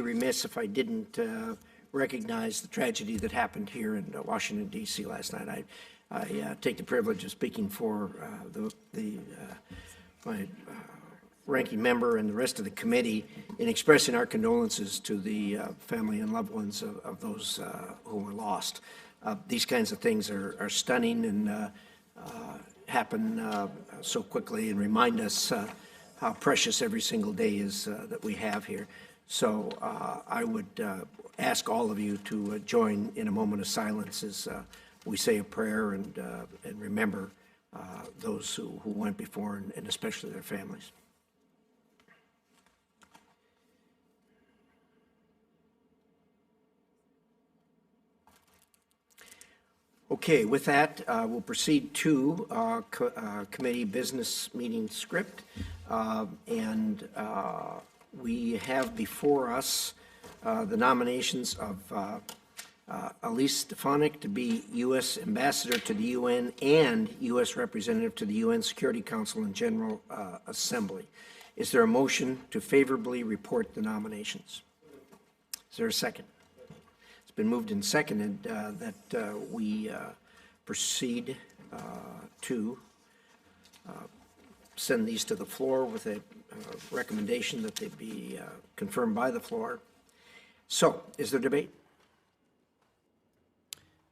remiss if I didn't recognize the tragedy that happened here in Washington, D.C. last night. I take the privilege of speaking for my ranking member and the rest of the committee in expressing our condolences to the family and loved ones of those who were lost. These kinds of things are stunning and happen so quickly and remind us how precious every single day is that we have here. So I would ask all of you to join in a moment of silence as we say a prayer and remember those who went before and especially their families. Okay, with that, we'll proceed to committee business meeting script. We have before us the nominations of Elise Stefanik to be U.S. Ambassador to the UN and U.S. Representative to the UN Security Council and General Assembly. Is there a motion to favorably report the nominations? Is there a second? It's been moved and seconded that we proceed to send these to the floor with a recommendation that they be confirmed by the floor. So, is there debate?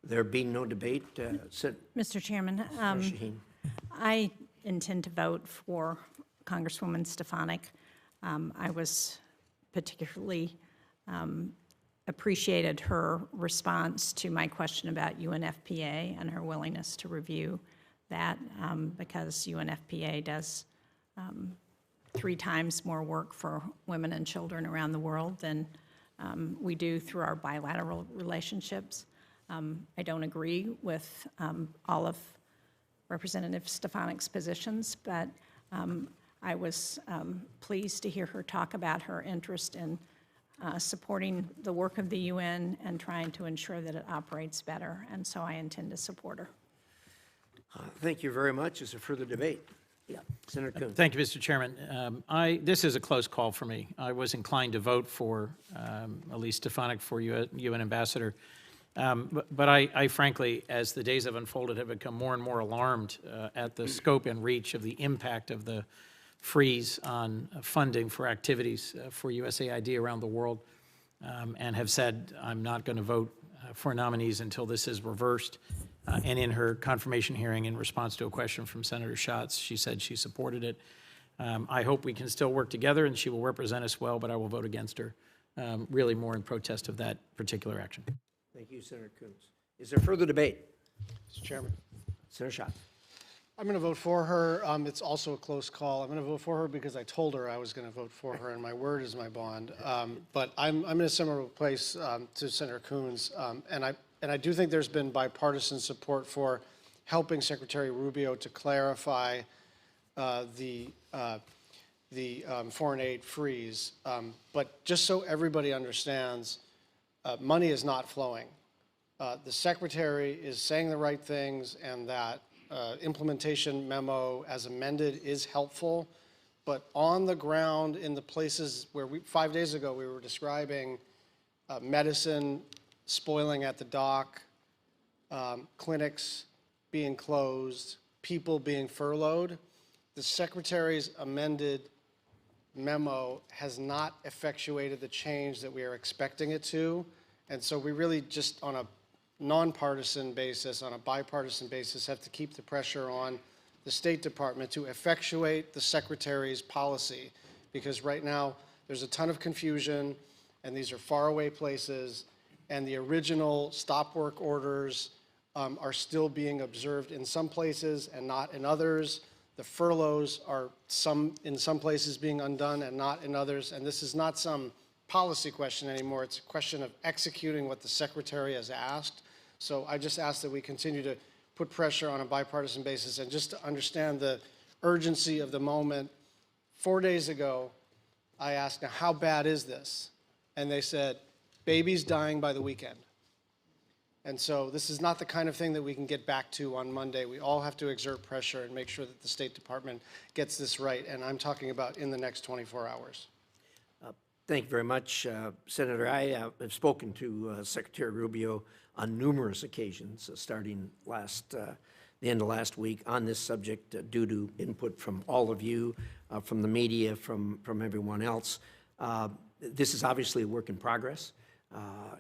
There being no debate, Mr. Chairman, I intend to vote for Congresswoman Stefanik. I was particularly appreciated her response to my question about UNFPA and her willingness to review that because UNFPA does 3 times more work for women and children around the world than we do through our bilateral relationships. I don't agree with all of Representative Stefanik's positions, but I was pleased to hear her talk about her interest in supporting the work of the UN and trying to ensure that it operates better, and so I intend to support her. Thank you very much. Is there further debate? Yeah, Senator Coons. Thank you, Mr. Chairman. This is a close call for me. I was inclined to vote for Elise Stefanik for UN Ambassador, but I frankly, as the days have unfolded, have become more and more alarmed at the scope and reach of the impact of the freeze on funding for activities for USAID around the world, and have said I'm not going to vote for nominees until this is reversed. And in her confirmation hearing in response to a question from Senator Schatz, she said she supported it. I hope we can still work together and she will represent us well, but I will vote against her, really more in protest of that particular action. Thank you, Senator Coons. Is there further debate? Mr. Chairman. Senator Schatz. I'm going to vote for her. It's also a close call. I'm going to vote for her because I told her I was going to vote for her, and my word is my bond. But I'm in a similar place to Senator Coons, and I do think there's been bipartisan support for helping Secretary Rubio to clarify the foreign aid freeze. But just so everybody understands, money is not flowing. The Secretary is saying the right things, and that implementation memo as amended is helpful, but on the ground in the places where 5 days ago we were describing medicine spoiling at the dock, clinics being closed, people being furloughed, the Secretary's amended memo has not effectuated the change that we are expecting it to, and so we really just on a nonpartisan basis, on a bipartisan basis, have to keep the pressure on the State Department to effectuate the Secretary's policy, because right now there's a ton of confusion and these are faraway places, and the original stop work orders are still being observed in some places and not in others. The furloughs are in some places being undone and not in others, and this is not some policy question anymore. It's a question of executing what the Secretary has asked. So I just ask that we continue to put pressure on a bipartisan basis, and just to understand the urgency of the moment. 4 days ago, I asked, now how bad is this? And they said, babies dying by the weekend. And so this is not the kind of thing that we can get back to on Monday. We all have to exert pressure and make sure that the State Department gets this right, and I'm talking about in the next 24 hours. Thank you very much, Senator. I have spoken to Secretary Rubio on numerous occasions, starting the end of last week on this subject due to input from all of you, from the media, from everyone else. This is obviously a work in progress.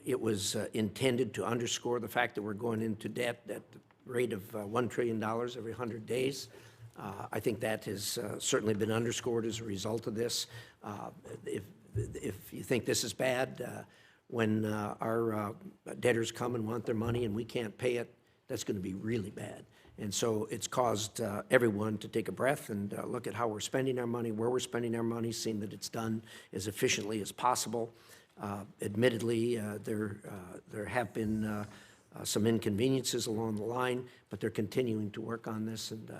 It was intended to underscore the fact that we're going into debt at the rate of $1 trillion every 100 days. I think that has certainly been underscored as a result of this. If you think this is bad, when our debtors come and want their money and we can't pay it, that's going to be really bad. And so it's caused everyone to take a breath and look at how we're spending our money, where we're spending our money, seeing that it's done as efficiently as possible. Admittedly, there have been some inconveniences along the line, but they're continuing to work on this, and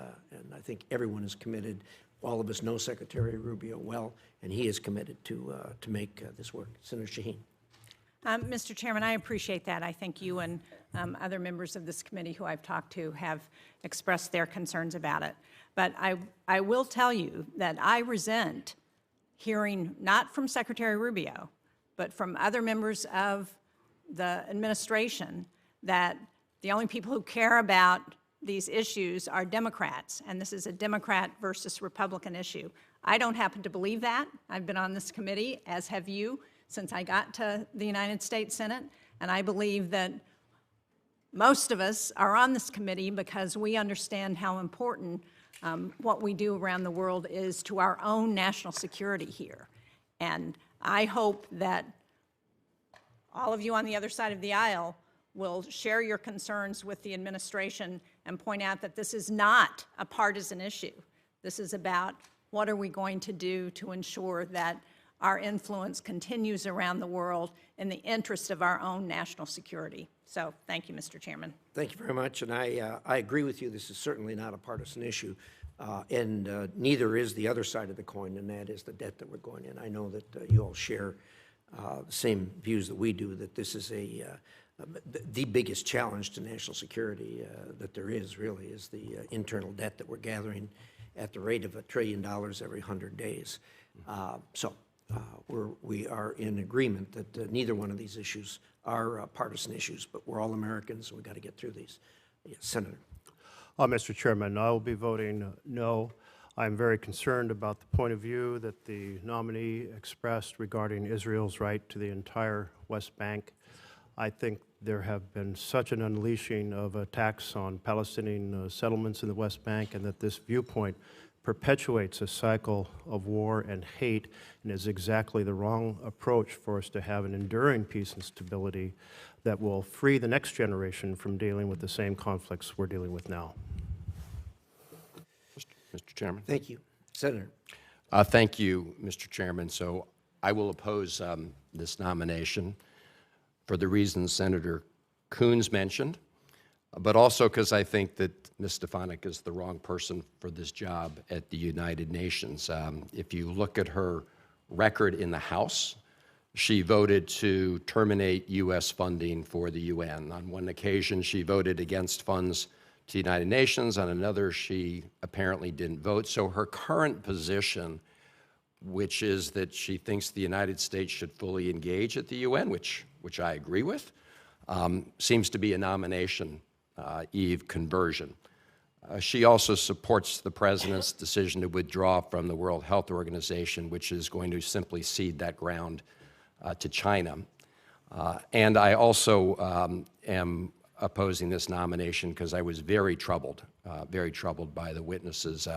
I think everyone is committed. All of us know Secretary Rubio well, and he is committed to make this work. Senator Shaheen. Mr. Chairman, I appreciate that. I think you and other members of this committee who I've talked to have expressed their concerns about it. But I will tell you that I resent hearing, not from Secretary Rubio, but from other members of the administration, that the only people who care about these issues are Democrats, and this is a Democrat versus Republican issue. I don't happen to believe that. I've been on this committee, as have you, since I got to the United States Senate, and I believe that most of us are on this committee because we understand how important what we do around the world is to our own national security here. And I hope that all of you on the other side of the aisle will share your concerns with the administration and point out that this is not a partisan issue. This is about what are we going to do to ensure that our influence continues around the world in the interest of our own national security. So thank you, Mr. Chairman. Thank you very much, and I agree with you. This is certainly not a partisan issue, and neither is the other side of the coin, and that is the debt that we're going in. I know that you all share the same views that we do, that this is the biggest challenge to national security that there is, really, is the internal debt that we're gathering at the rate of $1 trillion every 100 days. We are in agreement that neither one of these issues are partisan issues, but we're all Americans, and we've got to get through these. Yes, Senator. Mr. Chairman, I will be voting no. I'm very concerned about the point of view that the nominee expressed regarding Israel's right to the entire West Bank. I think there have been such an unleashing of attacks on Palestinian settlements in the West Bank, and that this viewpoint perpetuates a cycle of war and hate, and is exactly the wrong approach for us to have an enduring peace and stability that will free the next generation from dealing with the same conflicts we're dealing with now. Mr. Chairman. Thank you. Senator. Thank you, Mr. Chairman. So I will oppose this nomination for the reasons Senator Coons mentioned, but also because I think that Ms. Stefanik is the wrong person for this job at the United Nations. If you look at her record in the House, she voted to terminate U.S. funding for the UN. On one occasion, she voted against funds to the United Nations. On another, she apparently didn't vote. So her current position, which is that she thinks the United States should fully engage at the UN, which I agree with, seems to be a nomination Eve conversion. She also supports the President's decision to withdraw from the World Health Organization, which is going to simply cede that ground to China. And I also am opposing this nomination because I was very troubled by the witnesses'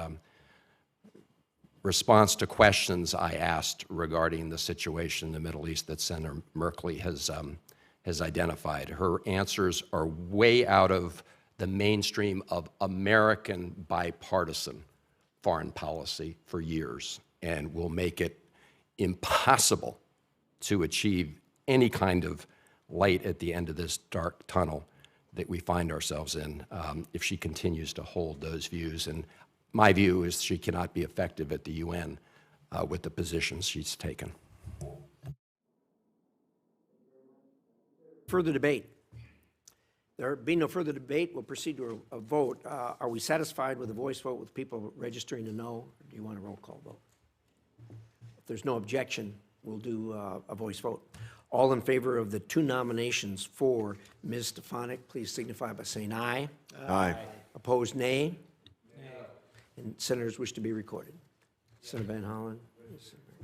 response to questions I asked regarding the situation in the Middle East that Senator Merkley has identified. Her answers are way out of the mainstream of American bipartisan foreign policy for years, and will make it impossible to achieve any kind of light at the end of this dark tunnel that we find ourselves in if she continues to hold those views. And my view is she cannot be effective at the UN with the positions she's taken. Further debate. There being no further debate, we'll proceed to a vote. Are we satisfied with a voice vote with people registering a no? Or do you want a roll call vote? If there's no objection, we'll do a voice vote. All in favor of the two nominations for Ms. Stefanik, please signify by saying aye. Aye. Opposed, nay? And senators wish to be recorded. Senator Van Hollen,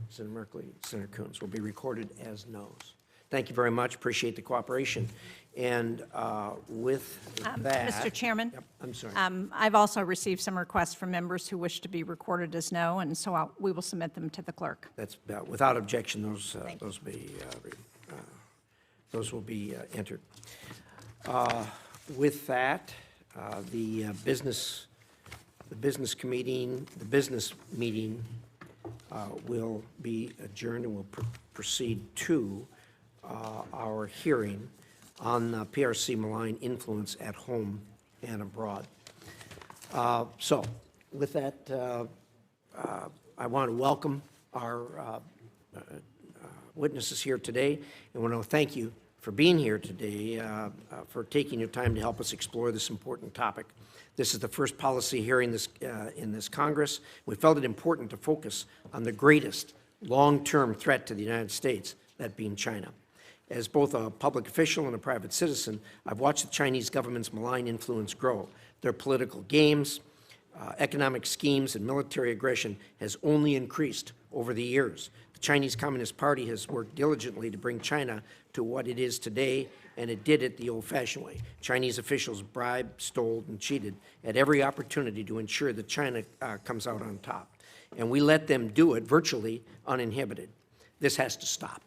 Senator Merkley, Senator Coons will be recorded as noes. Thank you very much. Appreciate the cooperation. And with that... Mr. Chairman? Yep, I'm sorry. I've also received some requests from members who wish to be recorded as no, and so we will submit them to the clerk. That's without objection. Those will be entered. With that, the business meeting will be adjourned, and we'll proceed to our hearing on PRC malign influence at home and abroad. So, with that, I want to welcome our witnesses here today, and want to thank you for being here today, for taking your time to help us explore this important topic. This is the first policy hearing in this Congress. We felt it important to focus on the greatest long-term threat to the United States, that being China. As both a public official and a private citizen, I've watched the Chinese government's malign influence grow. Their political games, economic schemes, and military aggression has only increased over the years. The Chinese Communist Party has worked diligently to bring China to what it is today, and it did it the old-fashioned way. Chinese officials bribed, stole, and cheated at every opportunity to ensure that China comes out on top. And we let them do it virtually uninhibited. This has to stop.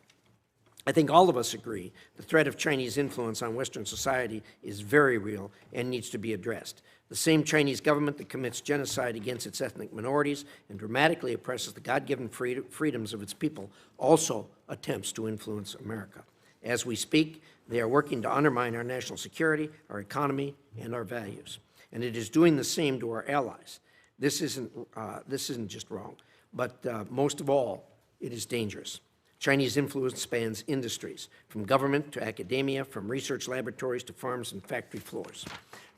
I think all of us agree the threat of Chinese influence on Western society is very real and needs to be addressed. The same Chinese government that commits genocide against its ethnic minorities and dramatically oppresses the God-given freedoms of its people also attempts to influence America. As we speak, they are working to undermine our national security, our economy, and our values. And it is doing the same to our allies. This isn't just wrong, but most of all, it is dangerous. Chinese influence spans industries, from government to academia, from research laboratories to farms and factory floors.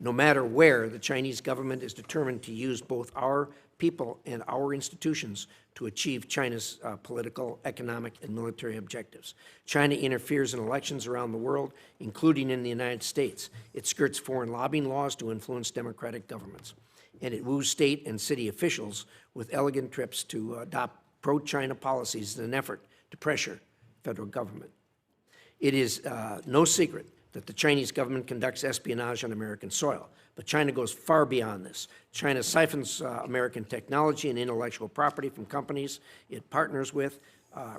No matter where, the Chinese government is determined to use both our people and our institutions to achieve China's political, economic, and military objectives. China interferes in elections around the world, including in the United States. It skirts foreign lobbying laws to influence democratic governments. And it woos state and city officials with elegant trips to adopt pro-China policies in an effort to pressure federal government. It is no secret that the Chinese government conducts espionage on American soil, but China goes far beyond this. China siphons American technology and intellectual property from companies it partners with,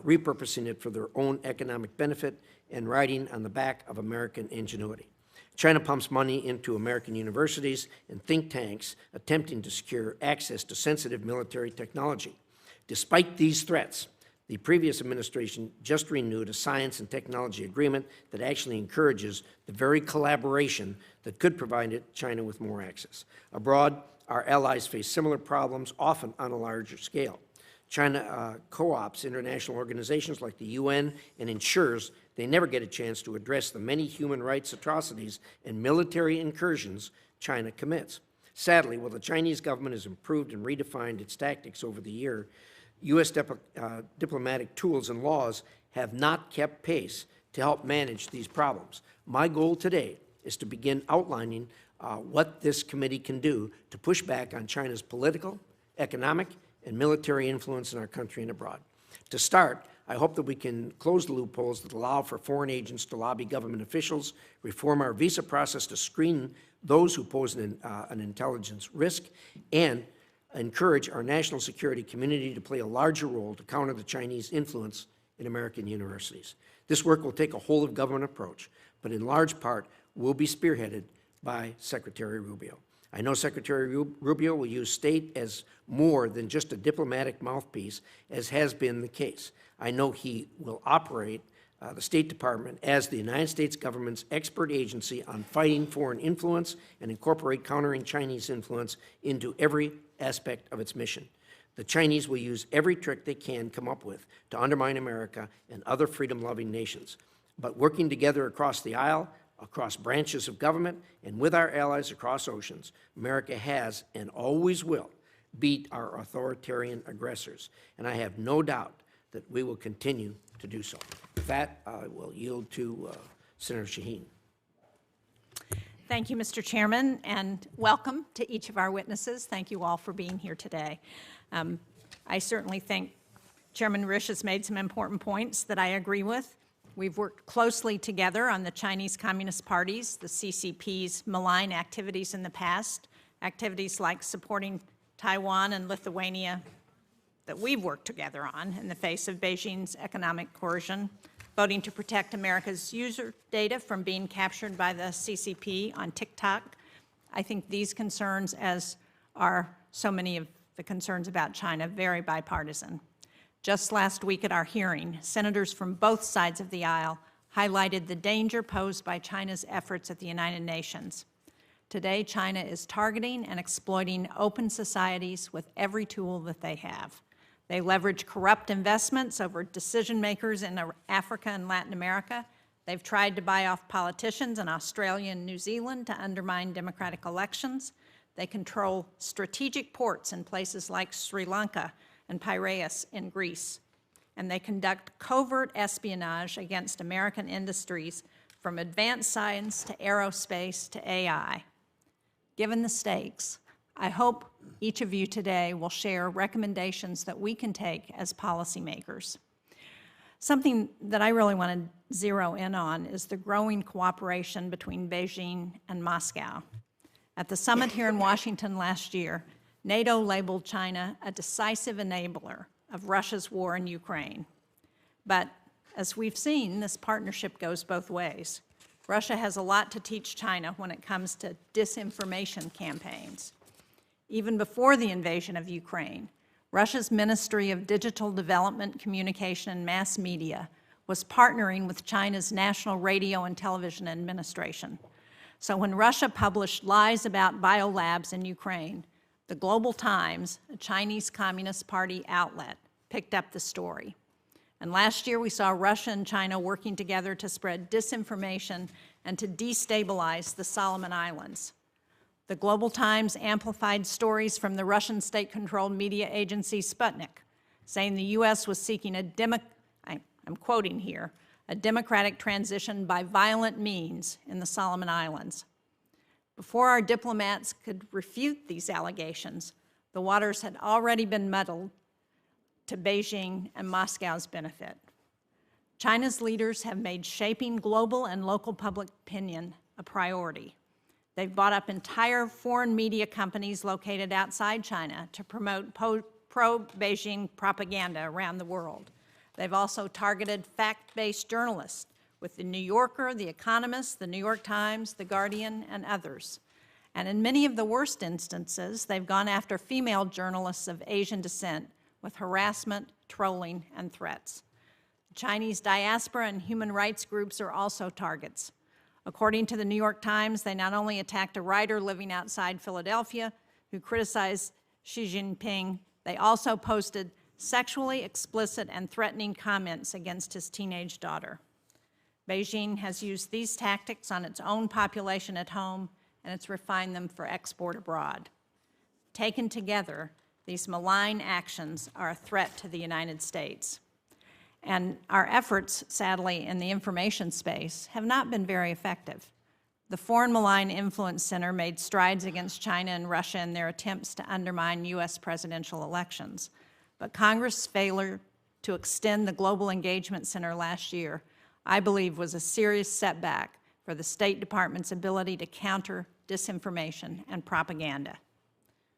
repurposing it for their own economic benefit and riding on the back of American ingenuity. China pumps money into American universities and think tanks attempting to secure access to sensitive military technology. Despite these threats, the previous administration just renewed a science and technology agreement that actually encourages the very collaboration that could provide China with more access. Abroad, our allies face similar problems, often on a larger scale. China co-ops international organizations like the UN and ensures they never get a chance to address the many human rights atrocities and military incursions China commits. Sadly, while the Chinese government has improved and redefined its tactics over the year, U.S. diplomatic tools and laws have not kept pace to help manage these problems. My goal today is to begin outlining what this committee can do to push back on China's political, economic, and military influence in our country and abroad. To start, I hope that we can close the loopholes that allow for foreign agents to lobby government officials, reform our visa process to screen those who pose an intelligence risk, and encourage our national security community to play a larger role to counter the Chinese influence in American universities. This work will take a whole-of-government approach, but in large part will be spearheaded by Secretary Rubio. I know Secretary Rubio will use state as more than just a diplomatic mouthpiece, as has been the case. I know he will operate the State Department as the United States government's expert agency on fighting foreign influence and incorporate countering Chinese influence into every aspect of its mission. The Chinese will use every trick they can come up with to undermine America and other freedom-loving nations. But working together across the aisle, across branches of government, and with our allies across oceans, America has and always will beat our authoritarian aggressors. And I have no doubt that we will continue to do so. With that, I will yield to Senator Shaheen. Thank you, Mr. Chairman, and welcome to each of our witnesses. Thank you all for being here today. I certainly think Chairman Risch has made some important points that I agree with. We've worked closely together on the Chinese Communist Party's, the CCP's malign activities in the past, activities like supporting Taiwan and Lithuania that we've worked together on in the face of Beijing's economic coercion, voting to protect America's user data from being captured by the CCP on TikTok. I think these concerns, as are so many of the concerns about China, very bipartisan. Just last week at our hearing, senators from both sides of the aisle highlighted the danger posed by China's efforts at the United Nations. Today, China is targeting and exploiting open societies with every tool that they have. They leverage corrupt investments over decision makers in Africa and Latin America. They've tried to buy off politicians in Australia and New Zealand to undermine democratic elections. They control strategic ports in places like Sri Lanka and Piraeus in Greece. And they conduct covert espionage against American industries from advanced science to aerospace to AI. Given the stakes, I hope each of you today will share recommendations that we can take as policymakers. Something that I really want to zero in on is the growing cooperation between Beijing and Moscow. At the summit here in Washington last year, NATO labeled China a decisive enabler of Russia's war in Ukraine. But as we've seen, this partnership goes both ways. Russia has a lot to teach China when it comes to disinformation campaigns. Even before the invasion of Ukraine, Russia's Ministry of Digital Development, Communication, and Mass Media was partnering with China's National Radio and Television Administration. So when Russia published lies about biolabs in Ukraine, the Global Times, a Chinese Communist Party outlet, picked up the story. And last year, we saw Russia and China working together to spread disinformation and to destabilize the Solomon Islands. The Global Times amplified stories from the Russian state-controlled media agency Sputnik, saying the U.S. was seeking I'm quoting here, a democratic transition by violent means in the Solomon Islands. Before our diplomats could refute these allegations, the waters had already been muddled to Beijing and Moscow's benefit. China's leaders have made shaping global and local public opinion a priority. They've bought up entire foreign media companies located outside China to promote pro-Beijing propaganda around the world. They've also targeted fact-based journalists with The New Yorker, The Economist, The New York Times, The Guardian, and others. And in many of the worst instances, they've gone after female journalists of Asian descent with harassment, trolling, and threats. The Chinese diaspora and human rights groups are also targets. According to The New York Times, they not only attacked a writer living outside Philadelphia who criticized Xi Jinping, they also posted sexually explicit and threatening comments against his teenage daughter. Beijing has used these tactics on its own population at home, and it's refined them for export abroad. Taken together, these malign actions are a threat to the United States. And our efforts, sadly, in the information space have not been very effective. The Foreign Malign Influence Center made strides against China and Russia in their attempts to undermine U.S. presidential elections. But Congress' failure to extend the Global Engagement Center last year, I believe, was a serious setback for the State Department's ability to counter disinformation and propaganda.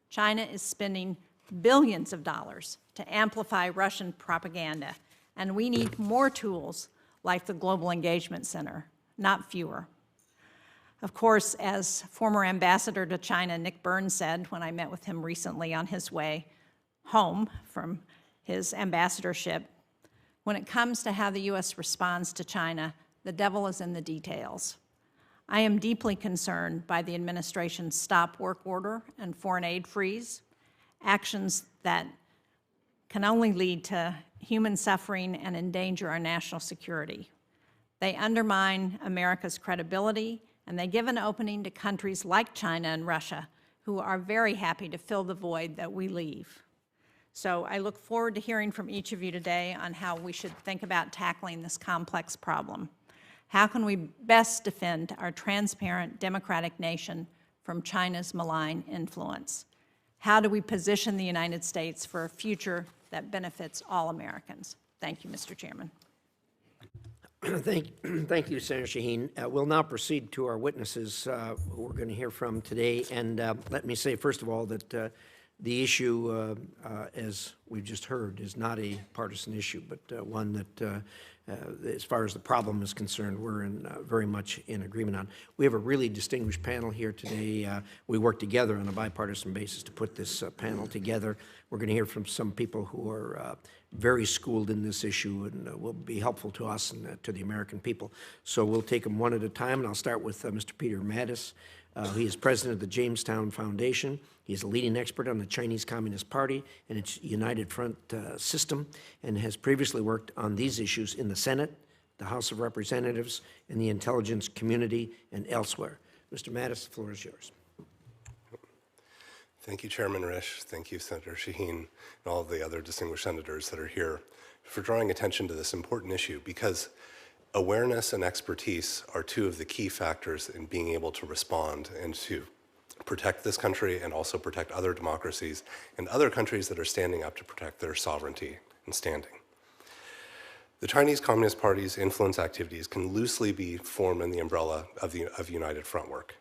China is spending billions of dollars to amplify Russian propaganda, and we need more tools like the Global Engagement Center, not fewer. Of course, as former ambassador to China Nick Burns said when I met with him recently on his way home from his ambassadorship, when it comes to how the U.S. responds to China, the devil is in the details. I am deeply concerned by the administration's stop work order and foreign aid freeze, actions that can only lead to human suffering and endanger our national security. They undermine America's credibility, and they give an opening to countries like China and Russia, who are very happy to fill the void that we leave. So I look forward to hearing from each of you today on how we should think about tackling this complex problem. How can we best defend our transparent, democratic nation from China's malign influence? How do we position the United States for a future that benefits all Americans? Thank you, Mr. Chairman. Thank you, Senator Shaheen. We'll now proceed to our witnesses who we're going to hear from today. And let me say, first of all, that the issue, as we've just heard, is not a partisan issue, but one that, as far as the problem is concerned, we're very much in agreement on. We have a really distinguished panel here today. We worked together on a bipartisan basis to put this panel together. We're going to hear from some people who are very schooled in this issue and will be helpful to us and to the American people. So we'll take them one at a time, and I'll start with Mr. Peter Mattis. He is president of the Jamestown Foundation. He is a leading expert on the Chinese Communist Party and its United Front system, and has previously worked on these issues in the Senate, the House of Representatives, and the intelligence community, and elsewhere. Mr. Mattis, the floor is yours. Thank you, Chairman Risch. Thank you, Senator Shaheen, and all of the other distinguished senators that are here for drawing attention to this important issue, because awareness and expertise are two of the key factors in being able to respond and to protect this country and also protect other democracies and other countries that are standing up to protect their sovereignty and standing. The Chinese Communist Party's influence activities can loosely be formed in the umbrella of United Front work.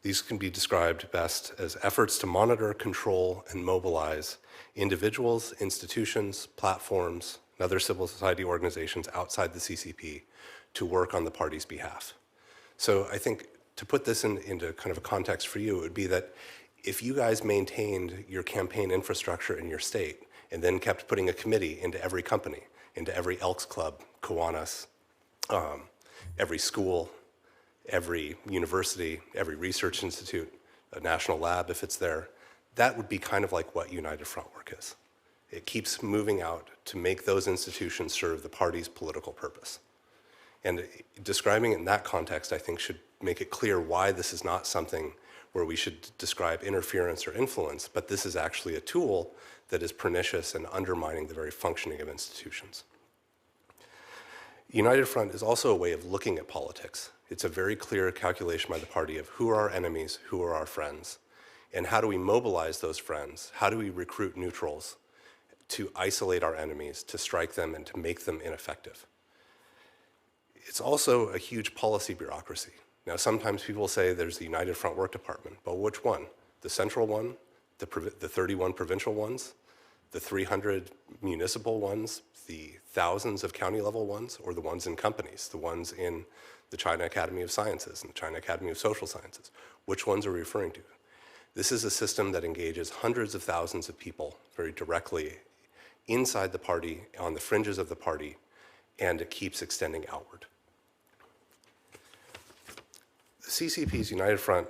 These can be described best as efforts to monitor, control, and mobilize individuals, institutions, platforms, and other civil society organizations outside the CCP to work on the party's behalf. So I think to put this into kind of a context for you, it would be that if you guys maintained your campaign infrastructure in your state and then kept putting a committee into every company, into every Elks Club, Kiwanis, every school, every university, every research institute, a national lab if it's there, that would be kind of like what United Front work is. It keeps moving out to make those institutions serve the party's political purpose. And describing it in that context, I think, should make it clear why this is not something where we should describe interference or influence, but this is actually a tool that is pernicious and undermining the very functioning of institutions. United Front is also a way of looking at politics. It's a very clear calculation by the party of who are our enemies, who are our friends, and how do we mobilize those friends? How do we recruit neutrals to isolate our enemies, to strike them, and to make them ineffective? It's also a huge policy bureaucracy. Now, sometimes people say there's the United Front Work Department, but which one? The central one, the 31 provincial ones, the 300 municipal ones, the thousands of county level ones, or the ones in companies, the ones in the China Academy of Sciences and the China Academy of Social Sciences? Which ones are we referring to? This is a system that engages hundreds of thousands of people very directly inside the party, on the fringes of the party, and it keeps extending outward. The CCP's United Front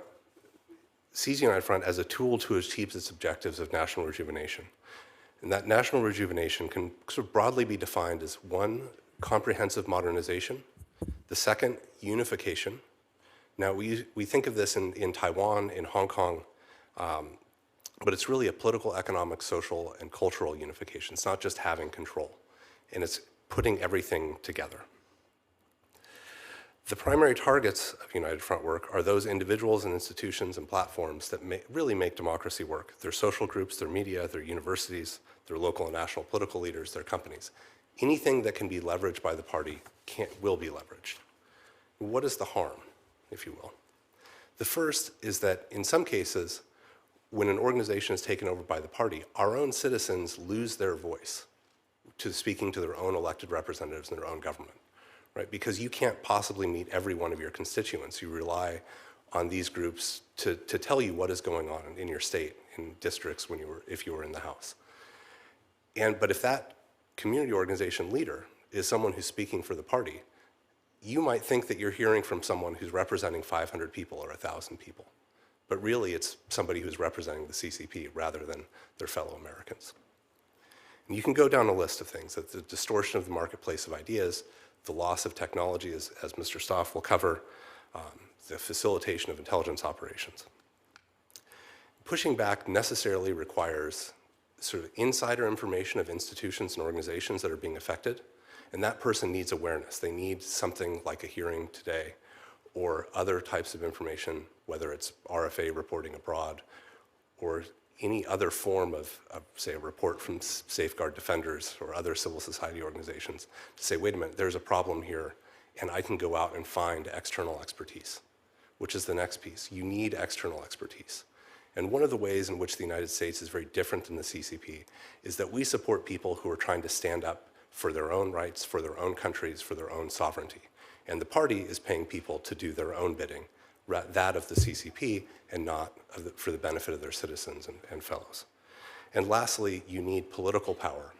sees United Front as a tool to achieve its objectives of national rejuvenation. And that national rejuvenation can sort of broadly be defined as one, comprehensive modernization, the second, unification. Now, we think of this in Taiwan, in Hong Kong, but it's really a political, economic, social, and cultural unification. It's not just having control, and it's putting everything together. The primary targets of United Front work are those individuals and institutions and platforms that really make democracy work. Their social groups, their media, their universities, their local and national political leaders, their companies. Anything that can be leveraged by the party will be leveraged. What is the harm, if you will? The first is that in some cases, when an organization is taken over by the party, our own citizens lose their voice to speaking to their own elected representatives in their own government, right? Because you can't possibly meet every one of your constituents. You rely on these groups to tell you what is going on in your state, in districts if you were in the House. But if that community organization leader is someone who's speaking for the party, you might think that you're hearing from someone who's representing 500 people or 1,000 people. But really, it's somebody who's representing the CCP rather than their fellow Americans. And you can go down a list of things, that the distortion of the marketplace of ideas, the loss of technology, as Mr. Stoff will cover, the facilitation of intelligence operations. Pushing back necessarily requires sort of insider information of institutions and organizations that are being affected, and that person needs awareness. They need something like a hearing today or other types of information, whether it's RFA reporting abroad or any other form of, say, a report from Safeguard Defenders or other civil society organizations to say, wait a minute, there's a problem here, and I can go out and find external expertise, which is the next piece. You need external expertise. And one of the ways in which the United States is very different than the CCP is that we support people who are trying to stand up for their own rights, for their own countries, for their own sovereignty. And the party is paying people to do their own bidding, that of the CCP and not for the benefit of their citizens and fellows. And lastly, you need political power.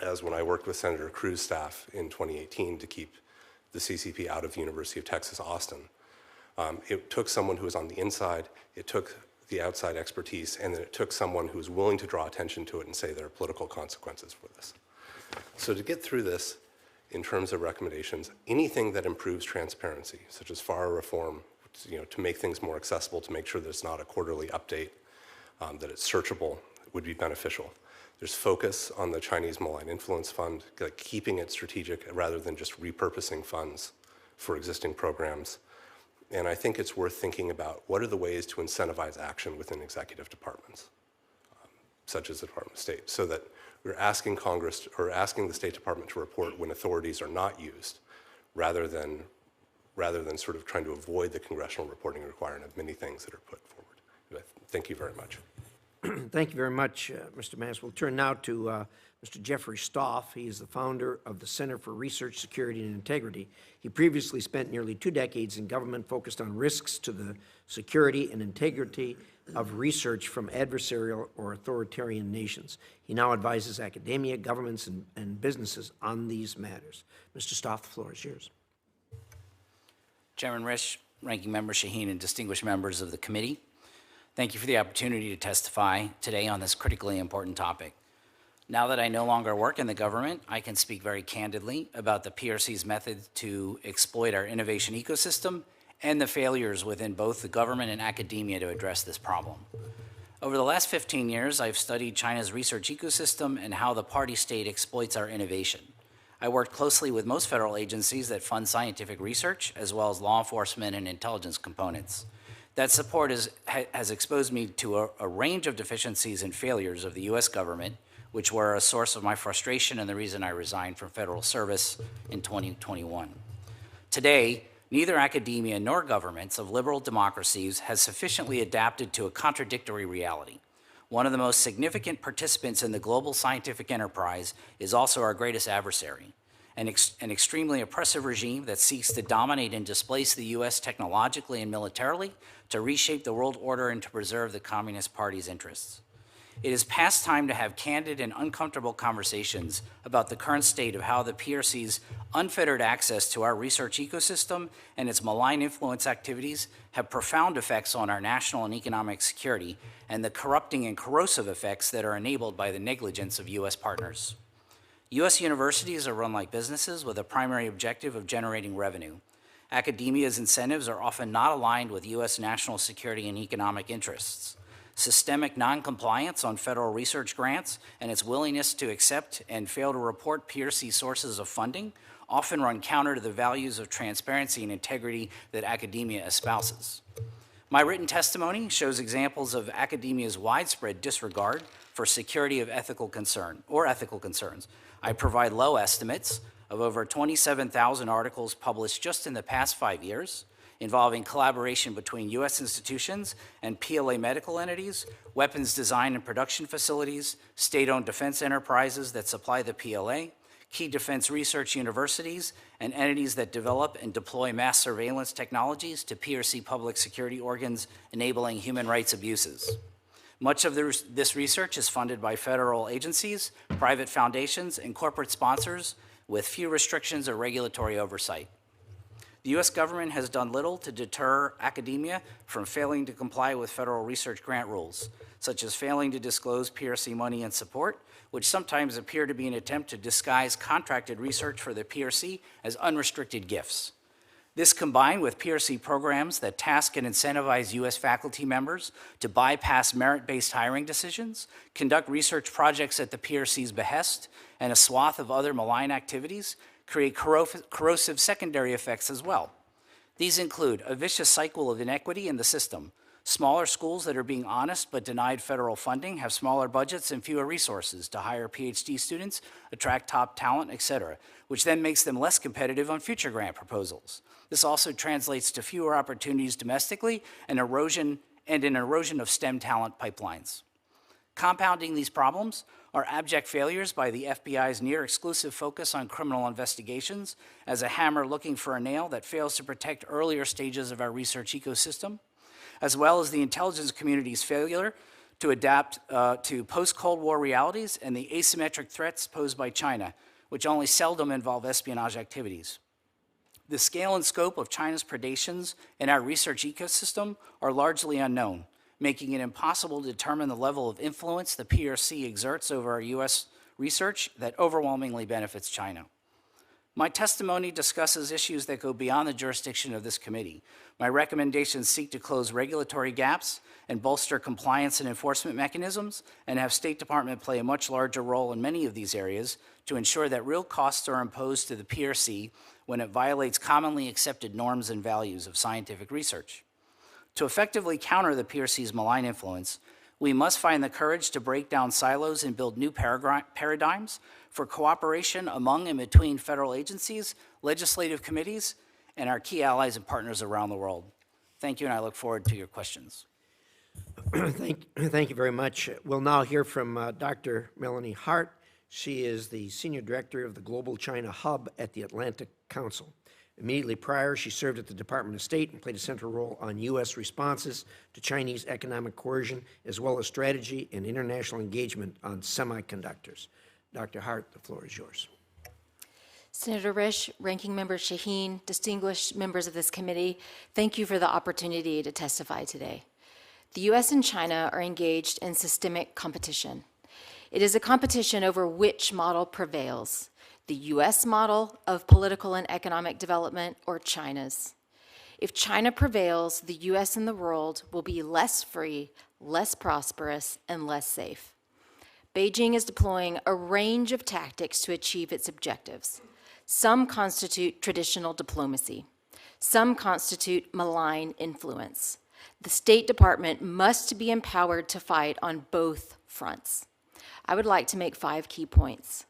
As when I worked with Senator Cruz's staff in 2018 to keep the CCP out of the University of Texas, Austin, it took someone who was on the inside, it took the outside expertise, and then it took someone who was willing to draw attention to it and say there are political consequences for this. So to get through this, in terms of recommendations, anything that improves transparency, such as FAR reform, to make things more accessible, to make sure that it's not a quarterly update, that it's searchable, would be beneficial. There's focus on the Chinese Malign Influence Fund, like keeping it strategic rather than just repurposing funds for existing programs. And I think it's worth thinking about what are the ways to incentivize action within executive departments, such as the Department of State, so that we're asking Congress or asking the State Department to report when authorities are not used, rather than sort of trying to avoid the congressional reporting requirement of many things that are put forward. Thank you very much. Thank you very much, Mr. Mattis. We'll turn now to Mr. Jeffrey Stoff. He is the founder of the Center for Research, Security, and Integrity. He previously spent nearly 2 decades in government focused on risks to the security and integrity of research from adversarial or authoritarian nations. He now advises academia, governments, and businesses on these matters. Mr. Stoff, the floor is yours. Chairman Risch, Ranking Member Shaheen, and distinguished members of the committee, thank you for the opportunity to testify today on this critically important topic. Now that I no longer work in the government, I can speak very candidly about the PRC's method to exploit our innovation ecosystem and the failures within both the government and academia to address this problem. Over the last 15 years, I've studied China's research ecosystem and how the party state exploits our innovation. I worked closely with most federal agencies that fund scientific research, as well as law enforcement and intelligence components. That support has exposed me to a range of deficiencies and failures of the U.S. government, which were a source of my frustration and the reason I resigned from federal service in 2021. Today, neither academia nor governments of liberal democracies has sufficiently adapted to a contradictory reality. One of the most significant participants in the global scientific enterprise is also our greatest adversary, an extremely oppressive regime that seeks to dominate and displace the U.S. technologically and militarily, to reshape the world order and to preserve the Communist Party's interests. It is past time to have candid and uncomfortable conversations about the current state of how the PRC's unfettered access to our research ecosystem and its malign influence activities have profound effects on our national and economic security and the corrupting and corrosive effects that are enabled by the negligence of U.S. partners. U.S. universities are run like businesses with a primary objective of generating revenue. Academia's incentives are often not aligned with U.S. national security and economic interests. Systemic noncompliance on federal research grants and its willingness to accept and fail to report PRC sources of funding often run counter to the values of transparency and integrity that academia espouses. My written testimony shows examples of academia's widespread disregard for security of ethical concern or ethical concerns. I provide low estimates of over 27,000 articles published just in the past 5 years, involving collaboration between U.S. institutions and PLA medical entities, weapons design and production facilities, state-owned defense enterprises that supply the PLA, key defense research universities, and entities that develop and deploy mass surveillance technologies to PRC public security organs, enabling human rights abuses. Much of this research is funded by federal agencies, private foundations, and corporate sponsors with few restrictions or regulatory oversight. The U.S. government has done little to deter academia from failing to comply with federal research grant rules, such as failing to disclose PRC money and support, which sometimes appear to be an attempt to disguise contracted research for the PRC as unrestricted gifts. This combined with PRC programs that task and incentivize U.S. faculty members to bypass merit-based hiring decisions, conduct research projects at the PRC's behest, and a swath of other malign activities create corrosive secondary effects as well. These include a vicious cycle of inequity in the system. Smaller schools that are being honest but denied federal funding have smaller budgets and fewer resources to hire PhD students, attract top talent, et cetera, which then makes them less competitive on future grant proposals. This also translates to fewer opportunities domestically and an erosion of STEM talent pipelines. Compounding these problems are abject failures by the FBI's near-exclusive focus on criminal investigations as a hammer looking for a nail that fails to protect earlier stages of our research ecosystem, as well as the intelligence community's failure to adapt to post-Cold War realities and the asymmetric threats posed by China, which only seldom involve espionage activities. The scale and scope of China's predations in our research ecosystem are largely unknown, making it impossible to determine the level of influence the PRC exerts over our U.S. research that overwhelmingly benefits China. My testimony discusses issues that go beyond the jurisdiction of this committee. My recommendations seek to close regulatory gaps and bolster compliance and enforcement mechanisms, and have State Department play a much larger role in many of these areas to ensure that real costs are imposed to the PRC when it violates commonly accepted norms and values of scientific research. To effectively counter the PRC's malign influence, we must find the courage to break down silos and build new paradigms for cooperation among and between federal agencies, legislative committees, and our key allies and partners around the world. Thank you, and I look forward to your questions. Thank you very much. We'll now hear from Dr. Melanie Hart. She is the Senior Director of the Global China Hub at the Atlantic Council. Immediately prior, she served at the Department of State and played a central role on U.S. responses to Chinese economic coercion, as well as strategy and international engagement on semiconductors. Dr. Hart, the floor is yours. Senator Risch, Ranking Member Shaheen, distinguished members of this committee, thank you for the opportunity to testify today. The U.S. and China are engaged in systemic competition. It is a competition over which model prevails, the U.S. model of political and economic development or China's. If China prevails, the U.S. and the world will be less free, less prosperous, and less safe. Beijing is deploying a range of tactics to achieve its objectives. Some constitute traditional diplomacy. Some constitute malign influence. The State Department must be empowered to fight on both fronts. I would like to make 5 key points.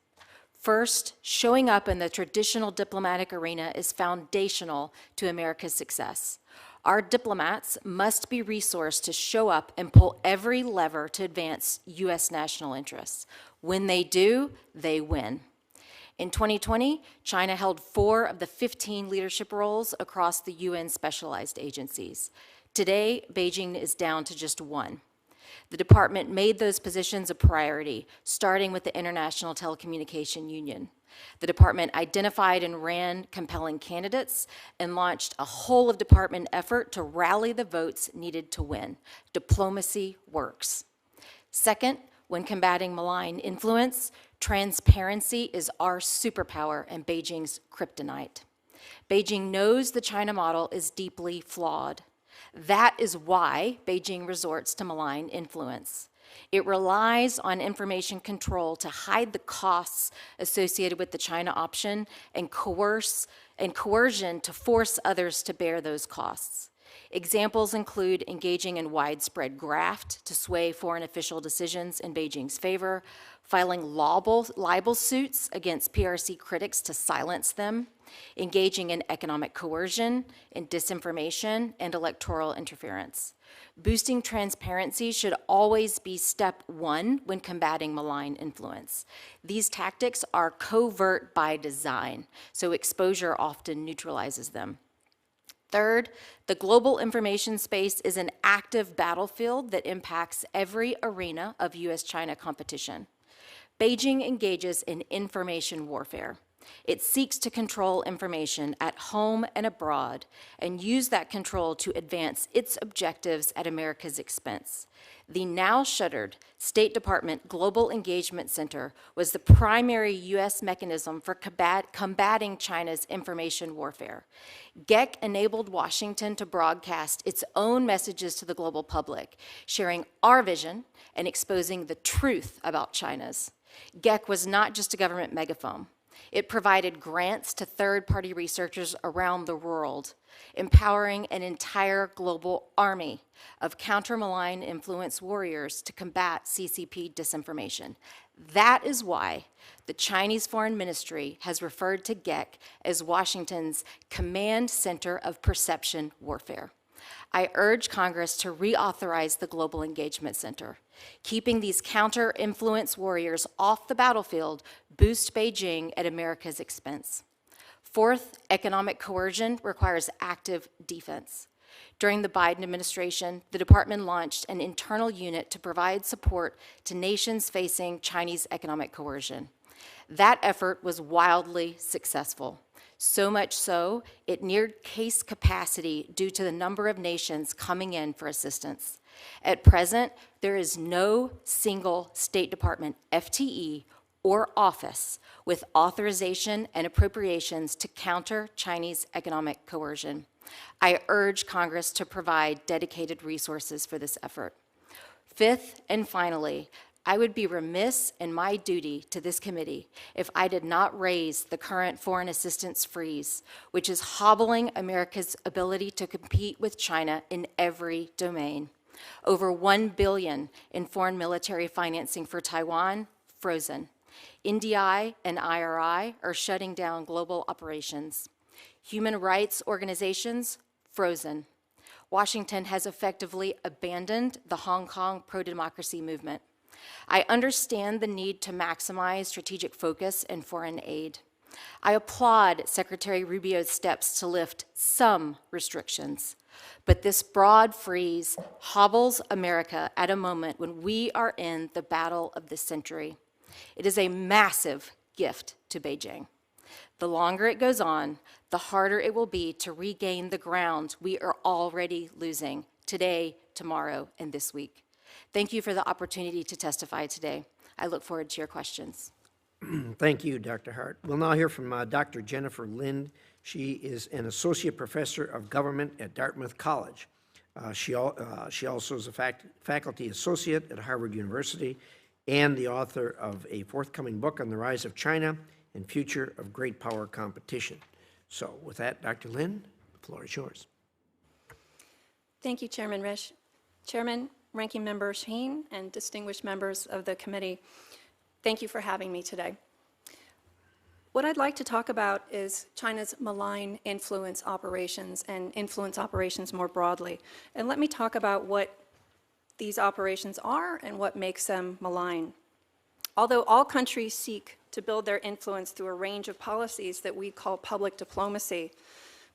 First, showing up in the traditional diplomatic arena is foundational to America's success. Our diplomats must be resourced to show up and pull every lever to advance U.S. national interests. When they do, they win. In 2020, China held 4 of the 15 leadership roles across the UN specialized agencies. Today, Beijing is down to just 1. The department made those positions a priority, starting with the International Telecommunication Union. The department identified and ran compelling candidates and launched a whole-of-department effort to rally the votes needed to win. Diplomacy works. Second, when combating malign influence, transparency is our superpower and Beijing's kryptonite. Beijing knows the China model is deeply flawed. That is why Beijing resorts to malign influence. It relies on information control to hide the costs associated with the China option and coercion to force others to bear those costs. Examples include engaging in widespread graft to sway foreign official decisions in Beijing's favor, filing libel suits against PRC critics to silence them, engaging in economic coercion, in disinformation, and electoral interference. Boosting transparency should always be step 1 when combating malign influence. These tactics are covert by design, so exposure often neutralizes them. Third, the global information space is an active battlefield that impacts every arena of U.S.-China competition. Beijing engages in information warfare. It seeks to control information at home and abroad and use that control to advance its objectives at America's expense. The now shuttered State Department Global Engagement Center was the primary U.S. mechanism for combating China's information warfare. GEC enabled Washington to broadcast its own messages to the global public, sharing our vision and exposing the truth about China's. GEC was not just a government megaphone. It provided grants to third-party researchers around the world, empowering an entire global army of counter-malign influence warriors to combat CCP disinformation. That is why the Chinese Foreign Ministry has referred to GEC as Washington's Command Center of Perception Warfare. I urge Congress to reauthorize the Global Engagement Center. Keeping these counter-influence warriors off the battlefield boosts Beijing at America's expense. Fourth, economic coercion requires active defense. During the Biden administration, the department launched an internal unit to provide support to nations facing Chinese economic coercion. That effort was wildly successful. So much so, it neared case capacity due to the number of nations coming in for assistance. At present, there is no single State Department FTE or office with authorization and appropriations to counter Chinese economic coercion. I urge Congress to provide dedicated resources for this effort. Fifth, and finally, I would be remiss in my duty to this committee if I did not raise the current foreign assistance freeze, which is hobbling America's ability to compete with China in every domain. Over $1 billion in foreign military financing for Taiwan, frozen. NDI and IRI are shutting down global operations. Human rights organizations, frozen. Washington has effectively abandoned the Hong Kong pro-democracy movement. I understand the need to maximize strategic focus in foreign aid. I applaud Secretary Rubio's steps to lift some restrictions, but this broad freeze hobbles America at a moment when we are in the battle of the century. It is a massive gift to Beijing. The longer it goes on, the harder it will be to regain the ground we are already losing today, tomorrow, and this week. Thank you for the opportunity to testify today. I look forward to your questions. Thank you, Dr. Hart. We'll now hear from Dr. Jennifer Lind. She is an associate professor of government at Dartmouth College. She also is a faculty associate at Harvard University and the author of a forthcoming book on the rise of China and future of great power competition. So with that, Dr. Lind, the floor is yours. Thank you, Chairman Risch. Chairman, Ranking Member Shaheen, and distinguished members of the committee, thank you for having me today. What I'd like to talk about is China's malign influence operations and influence operations more broadly. And let me talk about what these operations are and what makes them malign. Although all countries seek to build their influence through a range of policies that we call public diplomacy,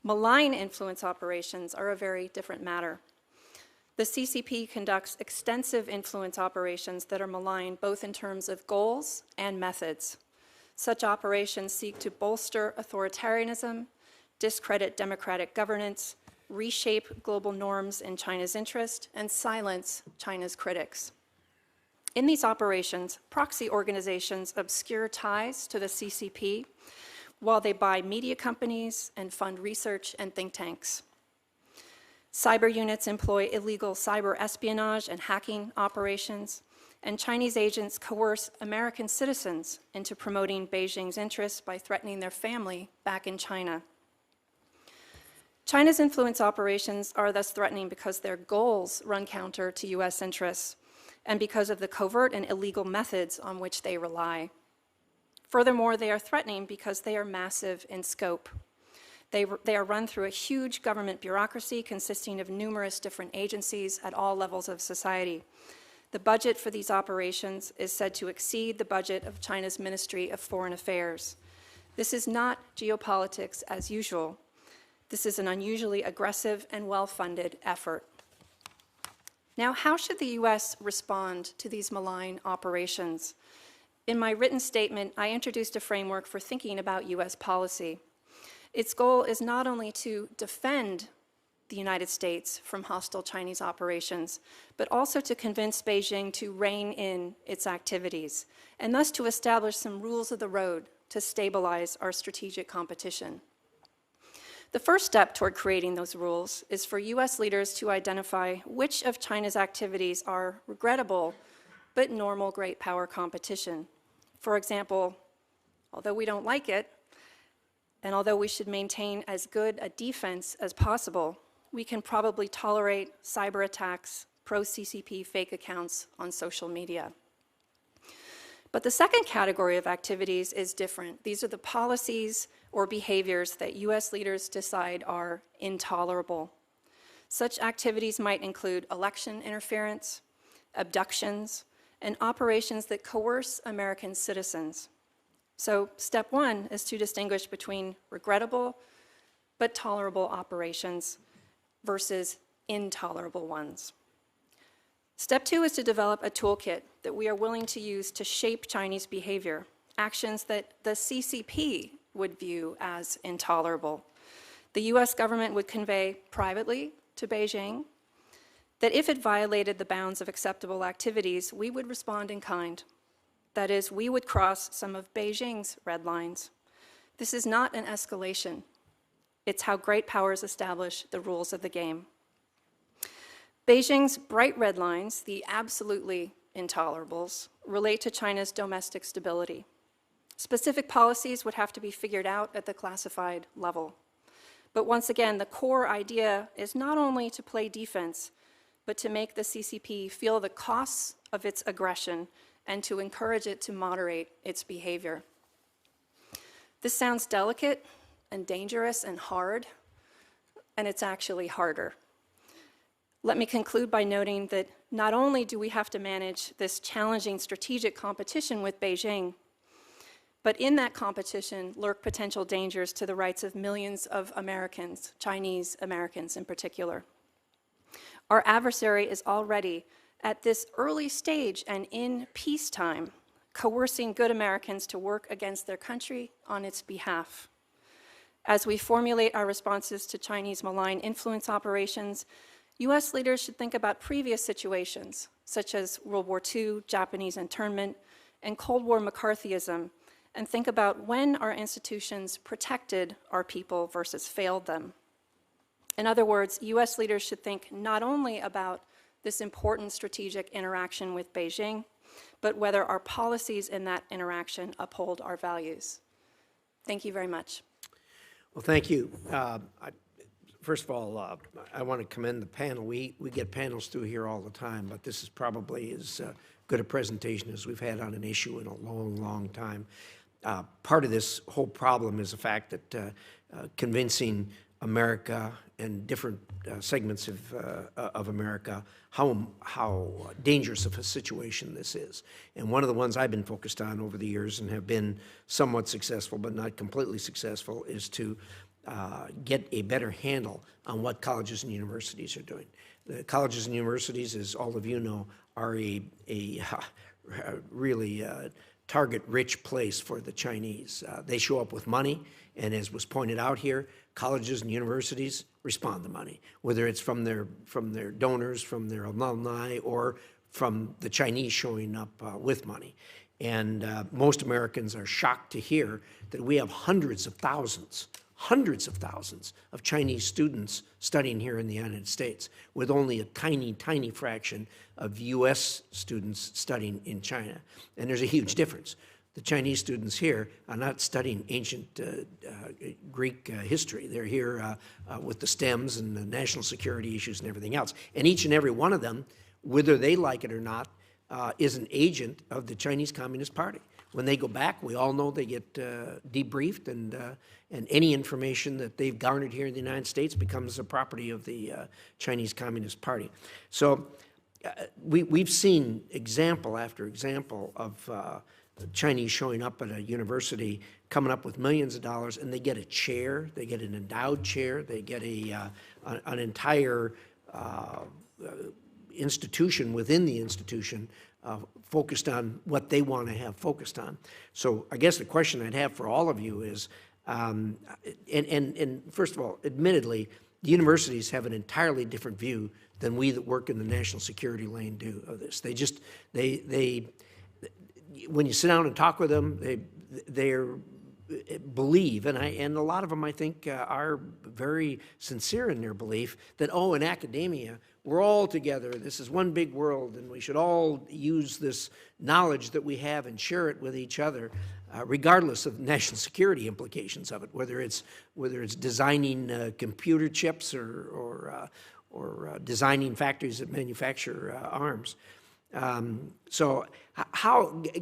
malign influence operations are a very different matter. The CCP conducts extensive influence operations that are malign both in terms of goals and methods. Such operations seek to bolster authoritarianism, discredit democratic governance, reshape global norms in China's interest, and silence China's critics. In these operations, proxy organizations obscure ties to the CCP while they buy media companies and fund research and think tanks. Cyber units employ illegal cyber espionage and hacking operations, and Chinese agents coerce American citizens into promoting Beijing's interests by threatening their family back in China. China's influence operations are thus threatening because their goals run counter to U.S. interests and because of the covert and illegal methods on which they rely. Furthermore, they are threatening because they are massive in scope. They are run through a huge government bureaucracy consisting of numerous different agencies at all levels of society. The budget for these operations is said to exceed the budget of China's Ministry of Foreign Affairs. This is not geopolitics as usual. This is an unusually aggressive and well-funded effort. Now, how should the U.S. respond to these malign operations? in my written statement, I introduced a framework for thinking about U.S. policy. Its goal is not only to defend the United States from hostile Chinese operations, but also to convince Beijing to rein in its activities, and thus to establish some rules of the road to stabilize our strategic competition. The first step toward creating those rules is for U.S. leaders to identify which of China's activities are regrettable but normal great power competition. For example, although we don't like it, and although we should maintain as good a defense as possible, we can probably tolerate cyber attacks, pro-CCP fake accounts on social media. But the second category of activities is different. These are the policies or behaviors that U.S. leaders decide are intolerable. Such activities might include election interference, abductions, and operations that coerce American citizens. So step one is to distinguish between regrettable but tolerable operations versus intolerable ones. Step two is to develop a toolkit that we are willing to use to shape Chinese behavior, actions that the CCP would view as intolerable. The US government would convey privately to Beijing that if it violated the bounds of acceptable activities, we would respond in kind. That is, we would cross some of Beijing's red lines. This is not an escalation. It's how great powers establish the rules of the game. Beijing's bright red lines, the absolutely intolerables, relate to China's domestic stability. Specific policies would have to be figured out at the classified level. But once again, the core idea is not only to play defense, but to make the CCP feel the costs of its aggression and to encourage it to moderate its behavior. This sounds delicate and dangerous and hard, and it's actually harder. Let me conclude by noting that not only do we have to manage this challenging strategic competition with Beijing, but in that competition lurk potential dangers to the rights of millions of Americans, Chinese Americans in particular. Our adversary is already, at this early stage and in peacetime, coercing good Americans to work against their country on its behalf. As we formulate our responses to Chinese malign influence operations, U.S. leaders should think about previous situations, such as World War II, Japanese internment, and Cold War McCarthyism, and think about when our institutions protected our people versus failed them. In other words, U.S. leaders should think not only about this important strategic interaction with Beijing, but whether our policies in that interaction uphold our values. Thank you very much. Well, thank you. First of all, I want to commend the panel. We get panels through here all the time, but this is probably as good a presentation as we've had on an issue in a long, long time. Part of this whole problem is the fact that convincing America and different segments of America how dangerous of a situation this is. And one of the ones I've been focused on over the years and have been somewhat successful but not completely successful is to get a better handle on what colleges and universities are doing. The colleges and universities, as all of you know, are a really target-rich place for the Chinese. They show up with money, and as was pointed out here, colleges and universities respond to money, whether it's from their donors, from their alumni, or from the Chinese showing up with money. And most Americans are shocked to hear that we have hundreds of thousands of Chinese students studying here in the United States, with only a tiny, tiny fraction of U.S. students studying in China. And there's a huge difference. The Chinese students here are not studying ancient Greek history. They're here with the STEMs and the national security issues and everything else. And each and every one of them, whether they like it or not, is an agent of the Chinese Communist Party. When they go back, we all know they get debriefed, and any information that they've garnered here in the United States becomes the property of the Chinese Communist Party. So we've seen example after example of Chinese showing up at a university, coming up with millions of dollars, and they get a chair, they get an endowed chair, they get an entire institution within the institution focused on what they want to have focused on. So I guess the question I'd have for all of you is, and first of all, admittedly, the universities have an entirely different view than we that work in the national security lane do of this. They when you sit down and talk with them, they believe, and a lot of them I think are very sincere in their belief that, oh, in academia, we're all together, this is one big world, and we should all use this knowledge that we have and share it with each other, regardless of national security implications of it, whether it's designing computer chips or designing factories that manufacture arms. So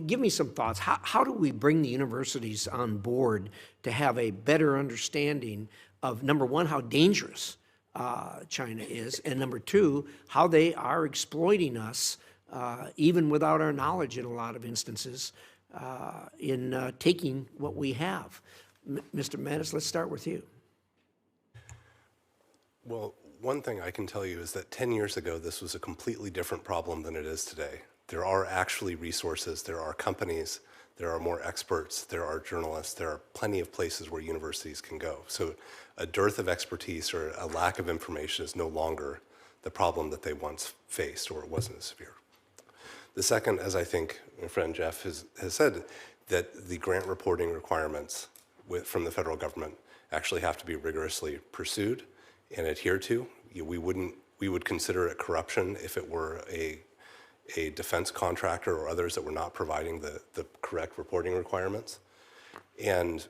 give me some thoughts. How do we bring the universities on board to have a better understanding of, number one, how dangerous China is, and number two, how they are exploiting us, even without our knowledge in a lot of instances, in taking what we have? Mr. Mattis, let's start with you. Well, one thing I can tell you is that 10 years ago, this was a completely different problem than it is today. There are actually resources, there are companies, there are more experts, there are journalists, there are plenty of places where universities can go. So a dearth of expertise or a lack of information is no longer the problem that they once faced, or it wasn't as severe. The second, as I think my friend Jeff has said, that the grant reporting requirements from the federal government actually have to be rigorously pursued and adhered to. We would consider it corruption if it were a defense contractor or others that were not providing the correct reporting requirements. And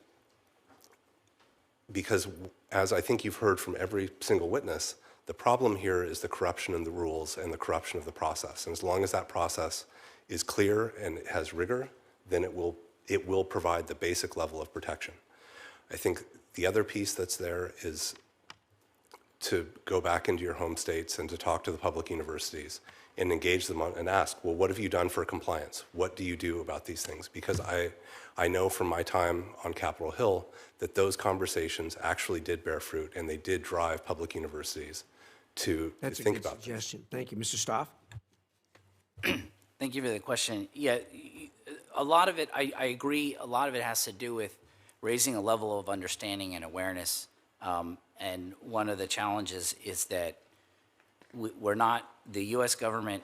because, as I think you've heard from every single witness, the problem here is the corruption in the rules and the corruption of the process. And as long as that process is clear and it has rigor, then it will provide the basic level of protection. I think the other piece that's there is to go back into your home states and to talk to the public universities and engage them and ask, well, what have you done for compliance? What do you do about these things? Because I know from my time on Capitol Hill that those conversations actually did bear fruit, and they did drive public universities to think about this. That's a good suggestion. Thank you. Mr. Stoff? Thank you for the question. Yeah, a lot of it, I agree, a lot of it has to do with raising a level of understanding and awareness. And one of the challenges is that the U.S. government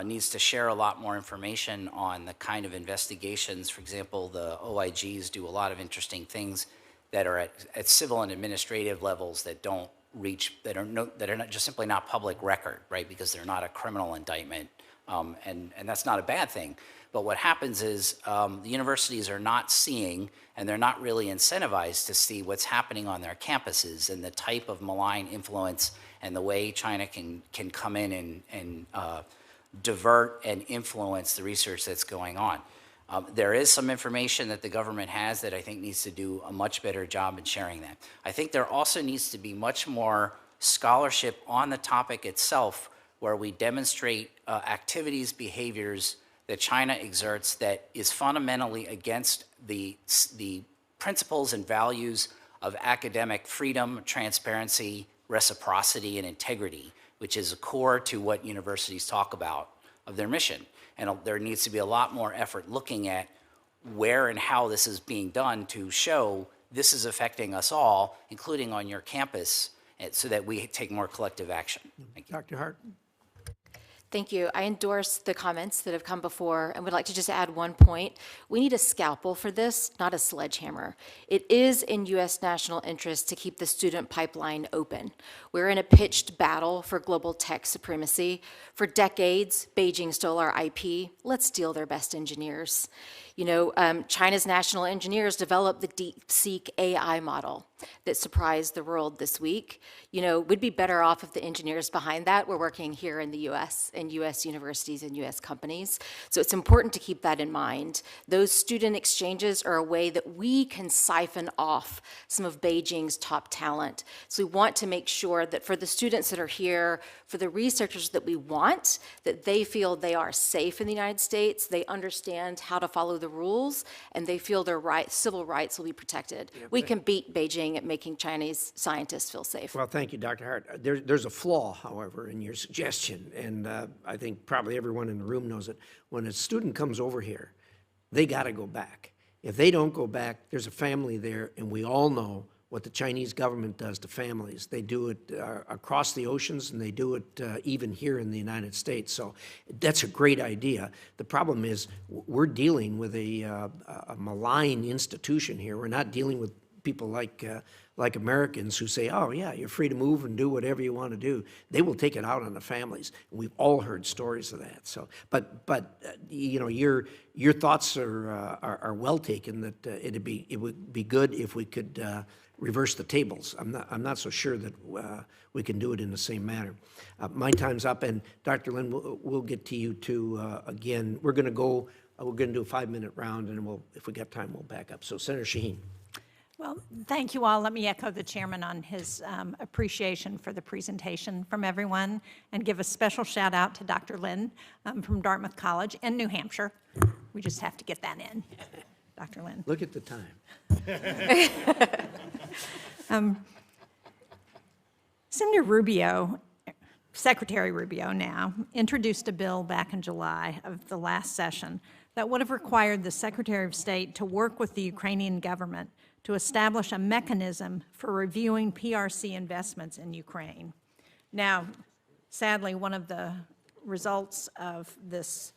needs to share a lot more information on the kind of investigations. For example, the OIGs do a lot of interesting things that are at civil and administrative levels that don't reach, that are not just simply not public record, right? Because they're not a criminal indictment, and that's not a bad thing. But what happens is the universities are not seeing, and they're not really incentivized to see what's happening on their campuses and the type of malign influence and the way China can come in and divert and influence the research that's going on. There is some information that the government has that I think needs to do a much better job in sharing that. I think there also needs to be much more scholarship on the topic itself, where we demonstrate activities, behaviors that China exerts that is fundamentally against the principles and values of academic freedom, transparency, reciprocity, and integrity, which is a core to what universities talk about of their mission. And there needs to be a lot more effort looking at where and how this is being done to show this is affecting us all, including on your campus, so that we take more collective action. Thank you. Dr. Hart? Thank you. I endorse the comments that have come before and would like to just add one point. We need a scalpel for this, not a sledgehammer. It is in U.S. national interest to keep the student pipeline open. We're in a pitched battle for global tech supremacy. For decades, Beijing stole our IP. Let's steal their best engineers. You know, China's national engineers developed the DeepSeek AI model that surprised the world this week. You know, we'd be better off if the engineers behind that were working here in the U.S., in U.S. universities and U.S. companies. So it's important to keep that in mind. Those student exchanges are a way that we can siphon off some of Beijing's top talent. So we want to make sure that for the students that are here, for the researchers that we want, that they feel they are safe in the United States, they understand how to follow the rules, and they feel their civil rights will be protected. We can beat Beijing doing at making Chinese scientists feel safe. Well, thank you, Dr. Hart. There's a flaw, however, in your suggestion, and I think probably everyone in the room knows it. When a student comes over here, they got to go back. If they don't go back, there's a family there, and we all know what the Chinese government does to families. They do it across the oceans, and they do it even here in the United States. So that's a great idea. The problem is we're dealing with a malign institution here. We're not dealing with people like Americans who say, oh, yeah, you're free to move and do whatever you want to do. They will take it out on the families. We've all heard stories of that. So, but you know, your thoughts are well taken. That it would be good if we could reverse the tables. I'm not so sure that we can do it in the same manner. My time's up, and Dr. Lynn, we'll get to you too again. We're going to do a 5-minute round, and if we got time, we'll back up. So, Senator Shaheen. Well, thank you all. Let me echo the chairman on his appreciation for the presentation from everyone, and give a special shout out to Dr. Lynn from Dartmouth College in New Hampshire. We just have to get that in, Dr. Lynn. Look at the time. Senator Rubio, Secretary Rubio now, introduced a bill back in July of the last session that would have required the Secretary of State to work with the Ukrainian government to establish a mechanism for reviewing PRC investments in Ukraine. Now, sadly, one of the results of this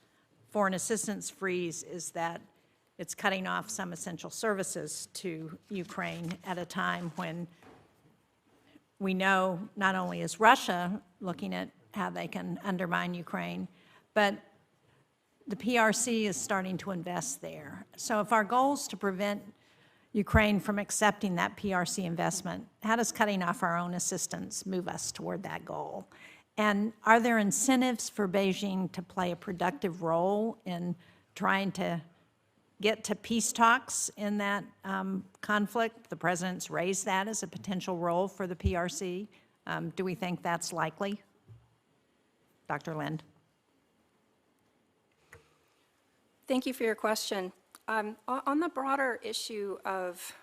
foreign assistance freeze is that it's cutting off some essential services to Ukraine at a time when we know not only is Russia looking at how they can undermine Ukraine, but the PRC is starting to invest there. So if our goal is to prevent Ukraine from accepting that PRC investment, how does cutting off our own assistance move us toward that goal? And are there incentives for Beijing to play a productive role in trying to get to peace talks in that conflict? The president's raised that as a potential role for the PRC. Do we think that's likely? Dr. Lind. Thank you for your question. On the broader issue of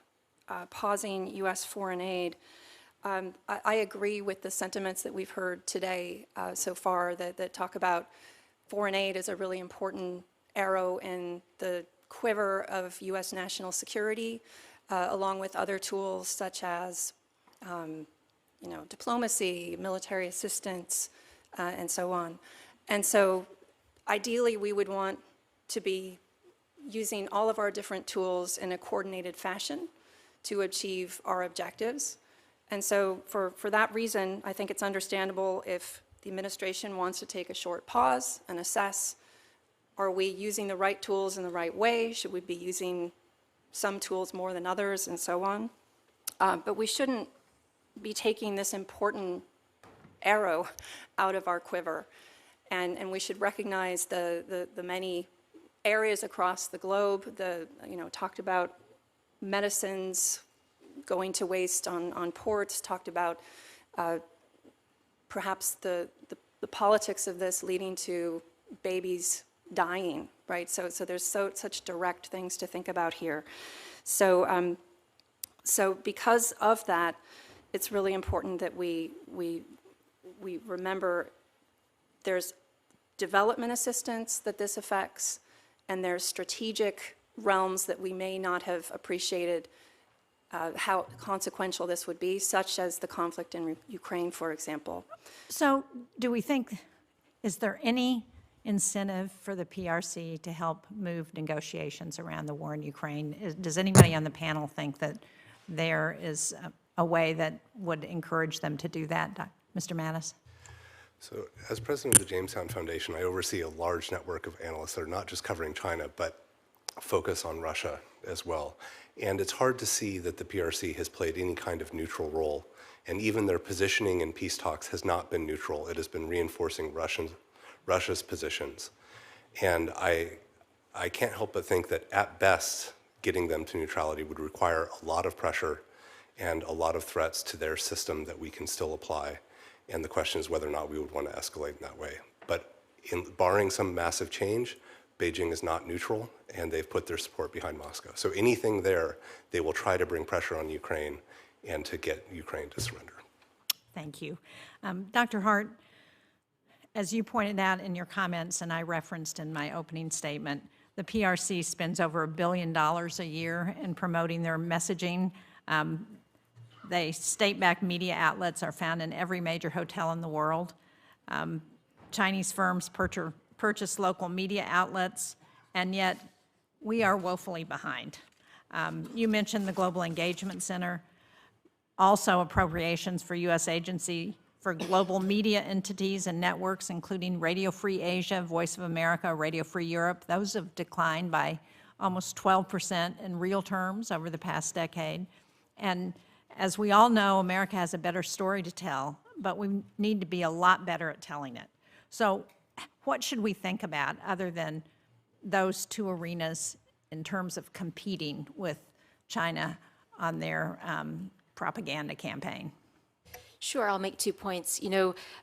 pausing U.S. foreign aid, I agree with the sentiments that we've heard today so far that talk about foreign aid as a really important arrow in the quiver of U.S. national security, along with other tools such as diplomacy, military assistance, and so on. And so ideally, we would want to be using all of our different tools in a coordinated fashion to achieve our objectives. And so for that reason, I think it's understandable if the administration wants to take a short pause and assess, are we using the right tools in the right way? Should we be using some tools more than others, and so on? But we shouldn't be taking this important arrow out of our quiver. And we should recognize the many areas across the globe, talked about medicines going to waste on ports, talked about perhaps the politics of this leading to babies dying, right? So there's such direct things to think about here. So because of that, it's really important that we remember there's development assistance that this affects, and there's strategic realms that we may not have appreciated how consequential this would be, such as the conflict in Ukraine, for example. So do we think, is there any incentive for the PRC to help move negotiations around the war in Ukraine? Does anybody on the panel think that there is a way that would encourage them to do that? Mr. Mattis? So as president of the Jamestown Foundation, I oversee a large network of analysts that are not just covering China, but focus on Russia as well. And it's hard to see that the PRC has played any kind of neutral role. And even their positioning in peace talks has not been neutral. It has been reinforcing Russia's positions. And I can't help but think that at best, getting them to neutrality would require a lot of pressure and a lot of threats to their system that we can still apply. And the question is whether or not we would want to escalate in that way. But barring some massive change, Beijing is not neutral, and they've put their support behind Moscow. So anything there, they will try to bring pressure on Ukraine and to get Ukraine to surrender. Thank you. Dr. Hart, as you pointed out in your comments, and I referenced in my opening statement, the PRC spends over $1 billion a year in promoting their messaging. They state-backed media outlets are found in every major hotel in the world. Chinese firms purchase local media outlets, and yet we are woefully behind. You mentioned the Global Engagement Center, also appropriations for U.S. agency for global media entities and networks, including Radio Free Asia, Voice of America, Radio Free Europe. Those have declined by almost 12% in real terms over the past decade. And as we all know, America has a better story to tell, but we need to be a lot better at telling it. So what should we think about other than those two arenas in terms of competing with China on their propaganda campaign? Sure, I'll make 2 points.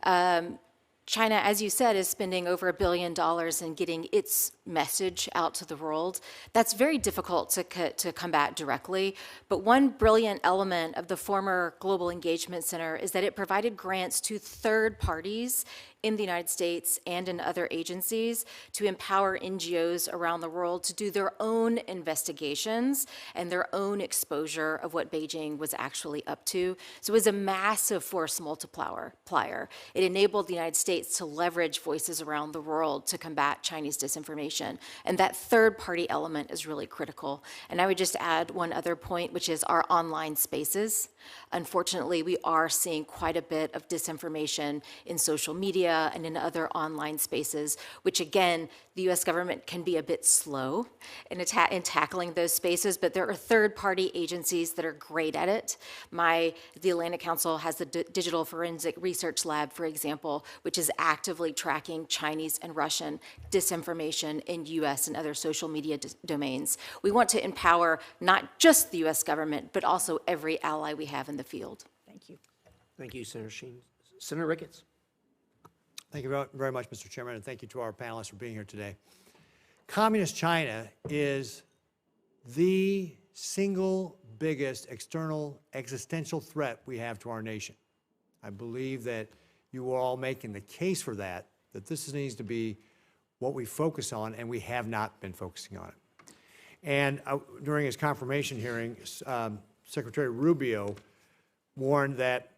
China, as you said, is spending over $1 billion in getting its message out to the world. That's very difficult to combat directly, but one brilliant element of the former Global Engagement Center is that it provided grants to third parties in the United States and in other agencies to empower NGOs around the world to do their own investigations and their own exposure of what Beijing was actually up to. So it was a massive force multiplier. It enabled the United States to leverage voices around the world to combat Chinese disinformation. And that third-party element is really critical. And I would just add one other point, which is our online spaces. Unfortunately, we are seeing quite a bit of disinformation in social media and in other online spaces, which again, the U.S. government can be a bit slow in tackling those spaces, but there are third-party agencies that are great at it. The Atlantic Council has the Digital Forensic Research Lab, for example, which is actively tracking Chinese and Russian disinformation in U.S. and other social media domains. We want to empower not just the U.S. government, but also every ally we have in the field. Thank you. Thank you, Senator Sheen. Senator Ricketts. Thank you very much, Mr. Chairman, and thank you to our panelists for being here today. Communist China is the single biggest external existential threat we have to our nation. I believe that you are all making the case for that this needs to be what we focus on, and we have not been focusing on it. And during his confirmation hearing, Secretary Rubio warned that,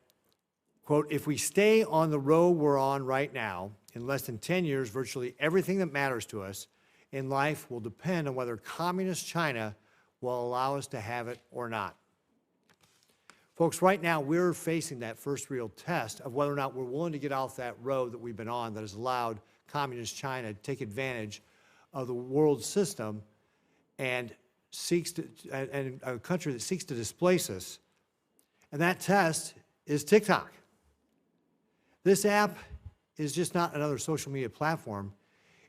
quote, if we stay on the road we're on right now, in less than 10 years, virtually everything that matters to us in life will depend on whether communist China will allow us to have it or not. Folks, right now we're facing that first real test of whether or not we're willing to get off that road that we've been on that has allowed communist China to take advantage of the world system and a country that seeks to displace us. And that test is TikTok. This app is just not another social media platform.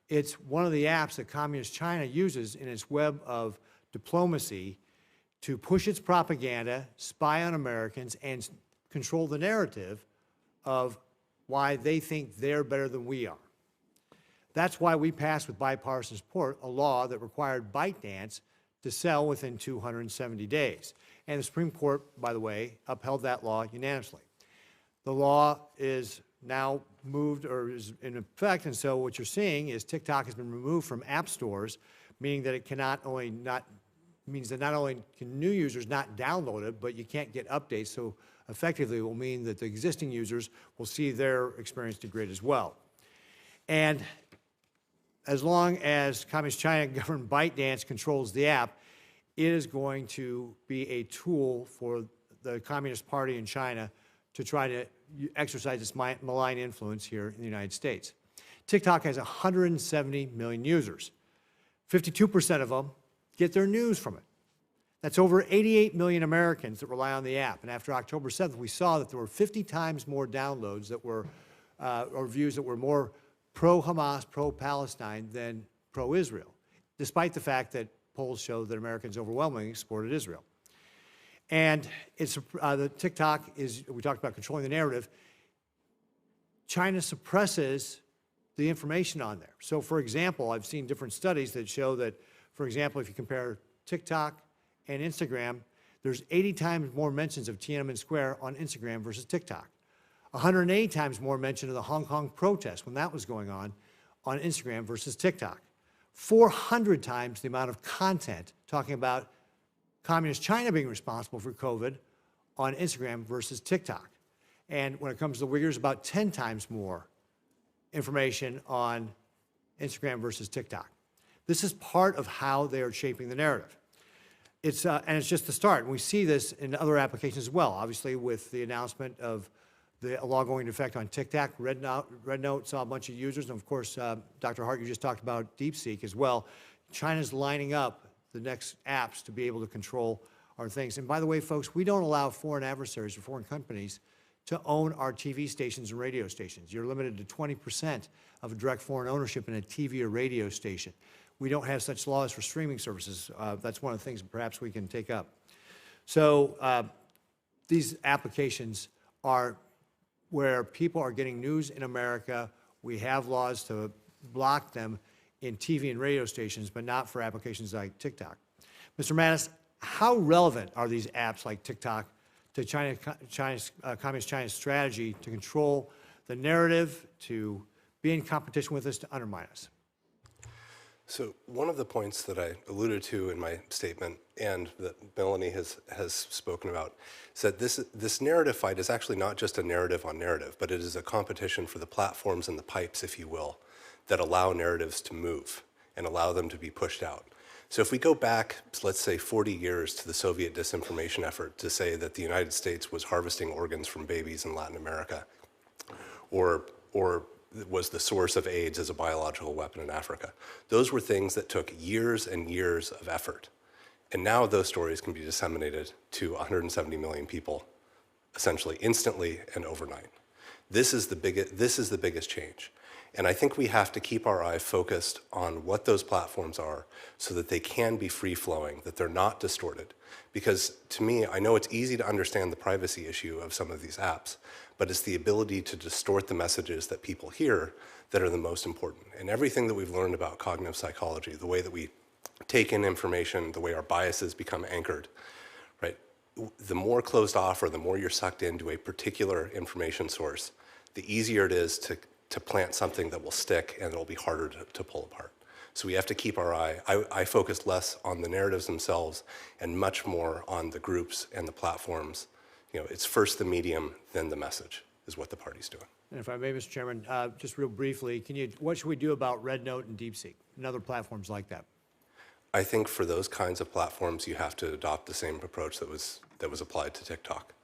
It's one of the apps that Communist China uses in its web of diplomacy to push its propaganda, spy on Americans, and control the narrative of why they think they're better than we are. That's why we passed with bipartisan support a law that required ByteDance to sell within 270 days. And the Supreme Court, by the way, upheld that law unanimously. The law is now moved or is in effect, and so what you're seeing is TikTok has been removed from app stores, meaning that it means that not only can new users not download it, but you can't get updates, so effectively it will mean that the existing users will see their experience degrade as well. And as long as Communist China governed ByteDance controls the app, it is going to be a tool for the Communist Party in China to try to exercise its malign influence here in the United States. TikTok has 170 million users. 52% of them get their news from it. That's over 88 million Americans that rely on the app. And after October 7th, we saw that there were 50 times more downloads that were, or views that were more pro-Hamas, pro-Palestine than pro-Israel, despite the fact that polls show that Americans overwhelmingly supported Israel. And it's, the TikTok is, we talked about controlling the narrative. China suppresses the information on there. So for example, I've seen different studies that show that, for example, if you compare TikTok and Instagram, There's 80 times more mentions of Tiananmen Square on Instagram versus TikTok. 180 times more mention of the Hong Kong protest when that was going on Instagram versus TikTok. 400 times the amount of content talking about Communist China being responsible for COVID on Instagram versus TikTok. And when it comes to the Uyghurs, about 10 times more information on Instagram versus TikTok. This is part of how they are shaping the narrative. And it's just the start. And we see this in other applications as well. Obviously, with the announcement of the law going into effect on TikTok, Red Note saw a bunch of users. And of course, Dr. Hart, you just talked about DeepSeek as well. China's lining up the next apps to be able to control our things. And by the way, folks, we don't allow foreign adversaries or foreign companies to own our TV stations and radio stations. You're limited to 20% of direct foreign ownership in a TV or radio station. We don't have such laws for streaming services. That's one of the things perhaps we can take up. So these applications are where people are getting news in America. We have laws to block them in TV and radio stations, but not for applications like TikTok. Mr. Mattis, how relevant are these apps like TikTok to Communist China's strategy to control the narrative, to be in competition with us, to undermine us? So one of the points that I alluded to in my statement and that Melanie has spoken about is that this narrative fight is actually not just a narrative on narrative, but it is a competition for the platforms and the pipes, if you will, that allow narratives to move and allow them to be pushed out. So if we go back, let's say 40 years to the Soviet disinformation effort to say that the United States was harvesting organs from babies in Latin America, or was the source of AIDS as a biological weapon in Africa. Those were things that took years and years of effort. And now those stories can be disseminated to 170 million people, essentially instantly and overnight. This is the biggest change. And I think we have to keep our eye focused on what those platforms are so that they can be free-flowing, that they're not distorted. Because to me, I know it's easy to understand the privacy issue of some of these apps, but it's the ability to distort the messages that people hear that are the most important. And everything that we've learned about cognitive psychology, the way that we take in information, the way our biases become anchored, right? The more closed off or the more you're sucked into a particular information source, the easier it is to plant something that will stick and it'll be harder to pull apart. So we have to keep our eye. I focus less on the narratives themselves and much more on the groups and the platforms. You know, it's first the medium, then the message is what the party's doing. And if I may, Mr. Chairman, just real briefly, what should we do about Red Note and DeepSeek and other platforms like that? I think for those kinds of platforms, you have to adopt the same approach that was applied to TikTok,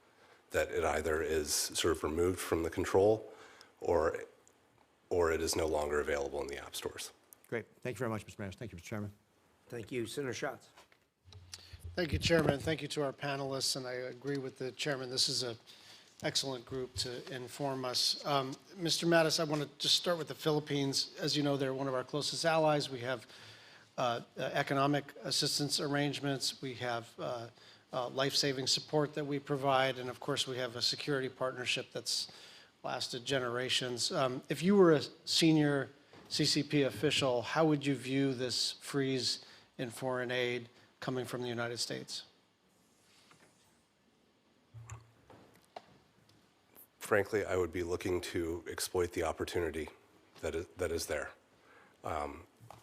that it either is sort of removed from the control or it is no longer available in the app stores. Great. Thank you very much, Mr. Mattis. Thank you, Mr. Chairman. Thank you. Senator Schatz. Thank you, Chairman. Thank you to our panelists, and I agree with the Chairman. This is an excellent group to inform us. Mr. Mattis, I want to just start with the Philippines. As you know, they're one of our closest allies. We have economic assistance arrangements. We have life-saving support that we provide, and of course, we have a security partnership that's lasted generations. If you were a senior CCP official, how would you view this freeze in foreign aid coming from the United States? Frankly, I would be looking to exploit the opportunity that is there.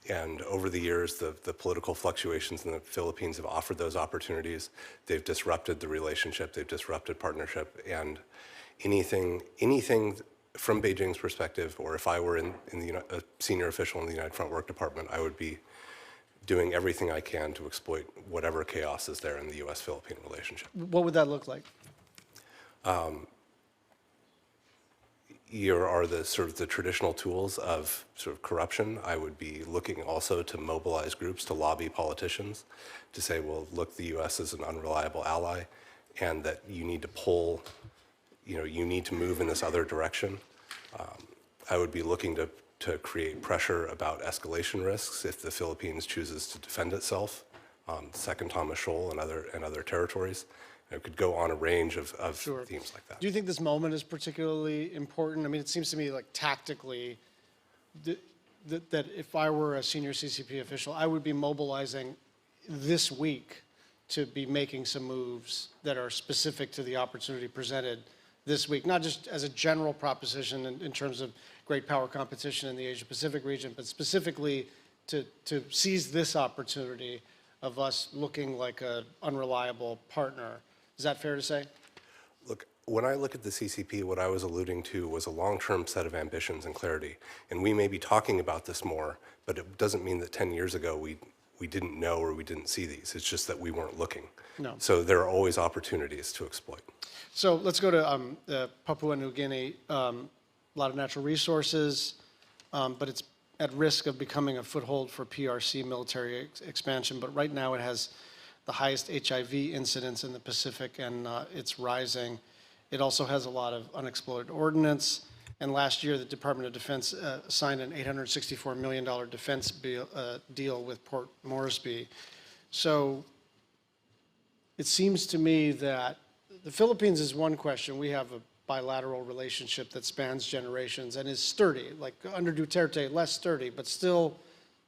And over the years, the political fluctuations in the Philippines have offered those opportunities. They've disrupted the relationship, they've disrupted partnership, and anything from Beijing's perspective, or if I were a senior official in the United Front Work Department, I would be doing everything I can to exploit whatever chaos is there in the U.S.-Philippine relationship. What would that look like? Here are the sort of the traditional tools of sort of corruption. I would be looking also to mobilize groups to lobby politicians to say, well, look, the U.S. is an unreliable ally, and that you need to pull, you need to move in this other direction. I would be looking to create pressure about escalation risks if the Philippines chooses to defend itself, Second Thomas Shoal and other territories. It could go on a range of Sure. themes like that. Do you think this moment is particularly important? I mean, it seems to me like tactically that if I were a senior CCP official, I would be mobilizing this week to be making some moves that are specific to the opportunity presented this week, not just as a general proposition in terms of great power competition in the Asia-Pacific region, but specifically to seize this opportunity of us looking like an unreliable partner. Is that fair to say? Look, when I look at the CCP, what I was alluding to was a long-term set of ambitions and clarity. And we may be talking about this more, but it doesn't mean that 10 years ago we didn't know or we didn't see these. It's just that we weren't looking. No. So there are always opportunities to exploit. So let's go to Papua New Guinea. A lot of natural resources, but it's at risk of becoming a foothold for PRC military expansion. But right now it has the highest HIV incidence in the Pacific, and it's rising. It also has a lot of unexploded ordnance. And last year, the Department of Defense signed an $864 million defense deal with Port Moresby. So it seems to me that the Philippines is one question. We have a bilateral relationship that spans generations and is sturdy, like under Duterte, less sturdy, but still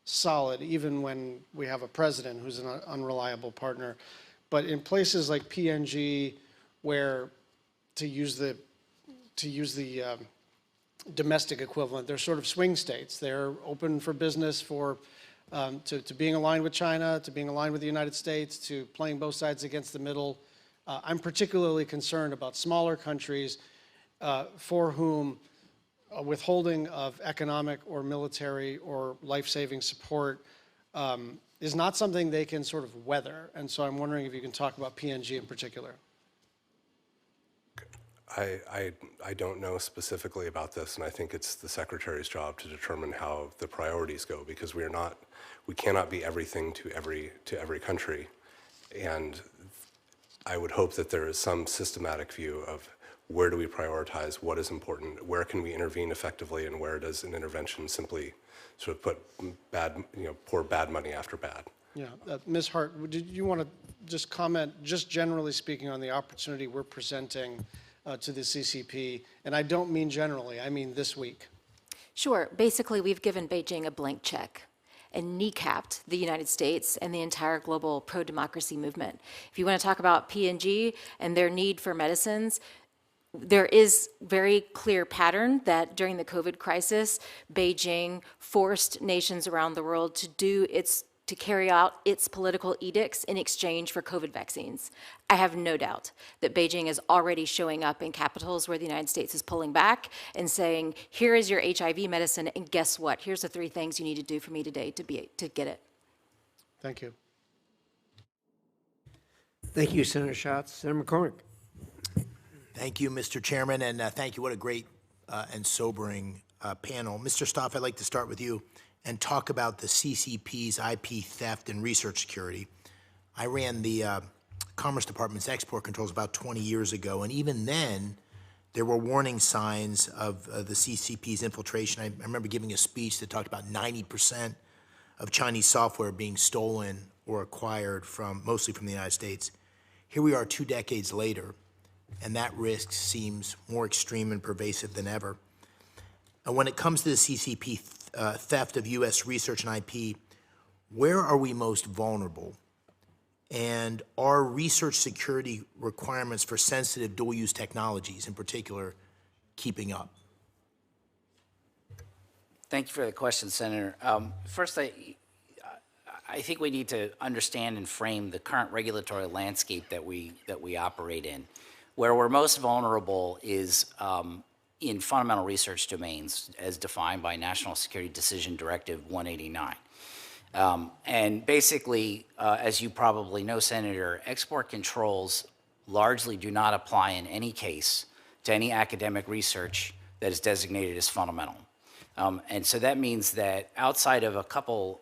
solid, even when we have a president who's an unreliable partner. But in places like PNG, where to use the domestic equivalent, they're sort of swing states. They're open for business to being aligned with China, to being aligned with the United States, to playing both sides against the middle. I'm particularly concerned about smaller countries for whom withholding of economic or military or life-saving support is not something they can sort of weather. And so I'm wondering if you can talk about PNG in particular. I don't know specifically about this, and I think it's the Secretary's job to determine how the priorities go, because we cannot be everything to every country. And I would hope that there is some systematic view of where do we prioritize, what is important, where can we intervene effectively, and where does an intervention simply sort of put pour bad money after bad. Yeah, Ms. Hart, did you want to just comment, just generally speaking, on the opportunity we're presenting to the CCP? And I don't mean generally, I mean this week. Sure. Basically, we've given Beijing a blank check and kneecapped the United States and the entire global pro-democracy movement. If you want to talk about PNG and their need for medicines, there is very clear pattern that during the COVID crisis, Beijing forced nations around the world to carry out its political edicts in exchange for COVID vaccines. I have no doubt that Beijing is already showing up in capitals where the United States is pulling back and saying, here is your HIV medicine, and guess what? Here's the 3 things you need to do for me today to get it. Thank you. Thank you, Senator Schatz. Senator McCormick. Thank you, Mr. Chairman, and thank you. What a great and sobering panel. Mr. Stoff, I'd like to start with you and talk about the CCP's IP theft and research security. I ran the Commerce Department's export controls about 20 years ago, and even then, there were warning signs of the CCP's infiltration. I remember giving a speech that talked about 90% of Chinese software being stolen or acquired mostly from the United States. Here we are 2 decades later, and that risk seems more extreme and pervasive than ever. And when it comes to the CCP theft of U.S. research and IP, where are we most vulnerable? And are research security requirements for sensitive dual-use technologies in particular keeping up? Thank you for the question, Senator. First, I think we need to understand and frame the current regulatory landscape that we operate in. Where we're most vulnerable is in fundamental research domains as defined by National Security Decision Directive 189. And basically, as you probably know, Senator, export controls largely do not apply in any case to any academic research that is designated as fundamental. And so that means that outside of a couple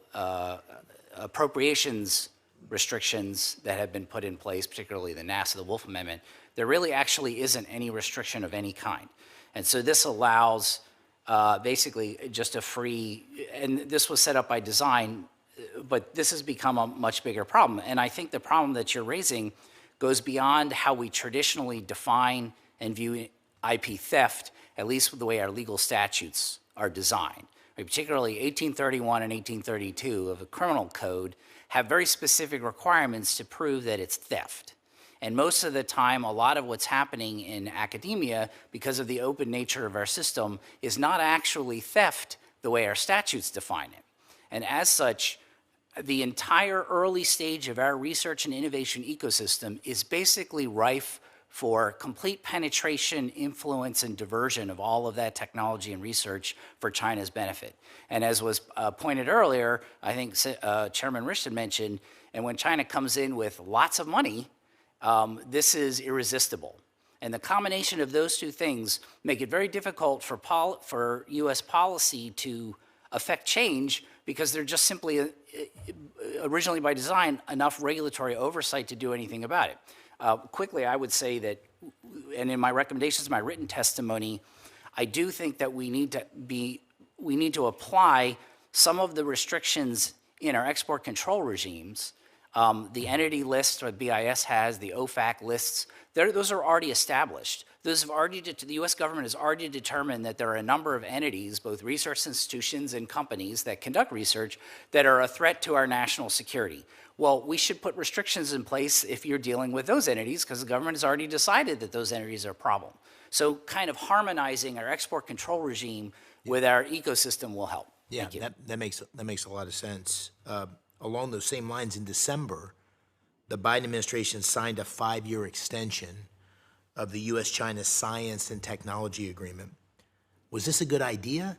appropriations restrictions that have been put in place, particularly the NASA, the Wolf Amendment, there really actually isn't any restriction of any kind. And so this allows basically just a free, and this was set up by design, but this has become a much bigger problem. And I think the problem that you're raising goes beyond how we traditionally define and view IP theft, at least with the way our legal statutes are designed. Particularly 1831 and 1832 of the criminal code have very specific requirements to prove that it's theft. And most of the time, a lot of what's happening in academia, because of the open nature of our system, is not actually theft the way our statutes define it. And as such, the entire early stage of our research and innovation ecosystem is basically rife for complete penetration, influence, and diversion of all of that technology and research for China's benefit. And as was pointed earlier, I think Chairman Rich had mentioned, and when China comes in with lots of money, this is irresistible. And the combination of those two things make it very difficult for U.S. policy to affect change, because they're just simply, originally by design, enough regulatory oversight to do anything about it. Quickly, I would say that, and in my recommendations, my written testimony, I do think that we need to apply some of the restrictions in our export control regimes. The entity list or BIS has, the OFAC lists, those are already established. The U.S. government has already determined that there are a number of entities, both research institutions and companies that conduct research, that are a threat to our national security. Well, we should put restrictions in place if you're dealing with those entities, because the government has already decided that those entities are a problem. So kind of harmonizing our export control regime with our ecosystem will help. Yeah, that makes a lot of sense. Along those same lines, in December, the Biden administration signed a 5-year extension of the U.S.-China Science and Technology Agreement. Was this a good idea?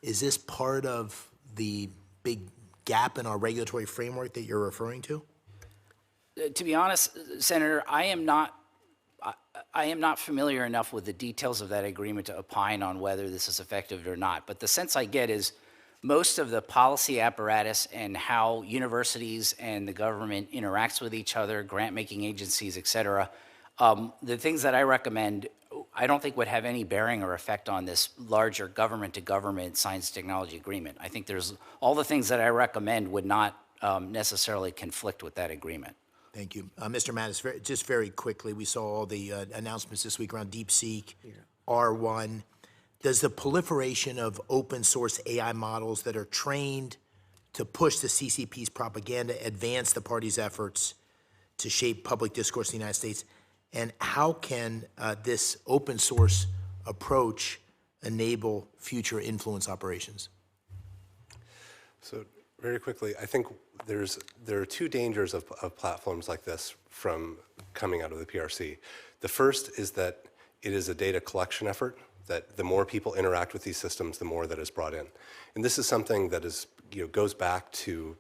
Is this part of the big gap in our regulatory framework that you're referring to? To be honest, Senator, I am not familiar enough with the details of that agreement to opine on whether this is effective or not. But the sense I get is most of the policy apparatus and how universities and the government interacts with each other, grant-making agencies, et cetera, the things that I recommend, I don't think would have any bearing or effect on this larger government-to-government science technology agreement. I think all the things that I recommend would not necessarily conflict with that agreement. Thank you. Mr. Mattis, just very quickly, we saw all the announcements this week around DeepSeek, R1. Does the proliferation of open source AI models that are trained to push the CCP's propaganda advance the party's efforts to shape public discourse in the United States? And how can this open source approach enable future influence operations? So very quickly, I think there are two dangers of platforms like this from coming out of the PRC. The first is that it is a data collection effort, that the more people interact with these systems, the more that is brought in. And this is something that is, goes back to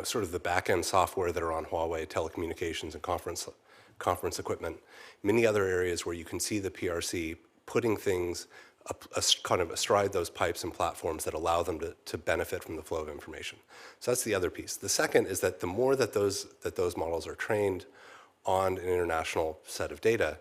sort of the back-end software that are on Huawei telecommunications and conference equipment, many other areas where you can see the PRC putting things kind of astride those pipes and platforms that allow them to benefit from the flow of information. So that's the other piece. The second is that the more that those models are trained on an international set of data,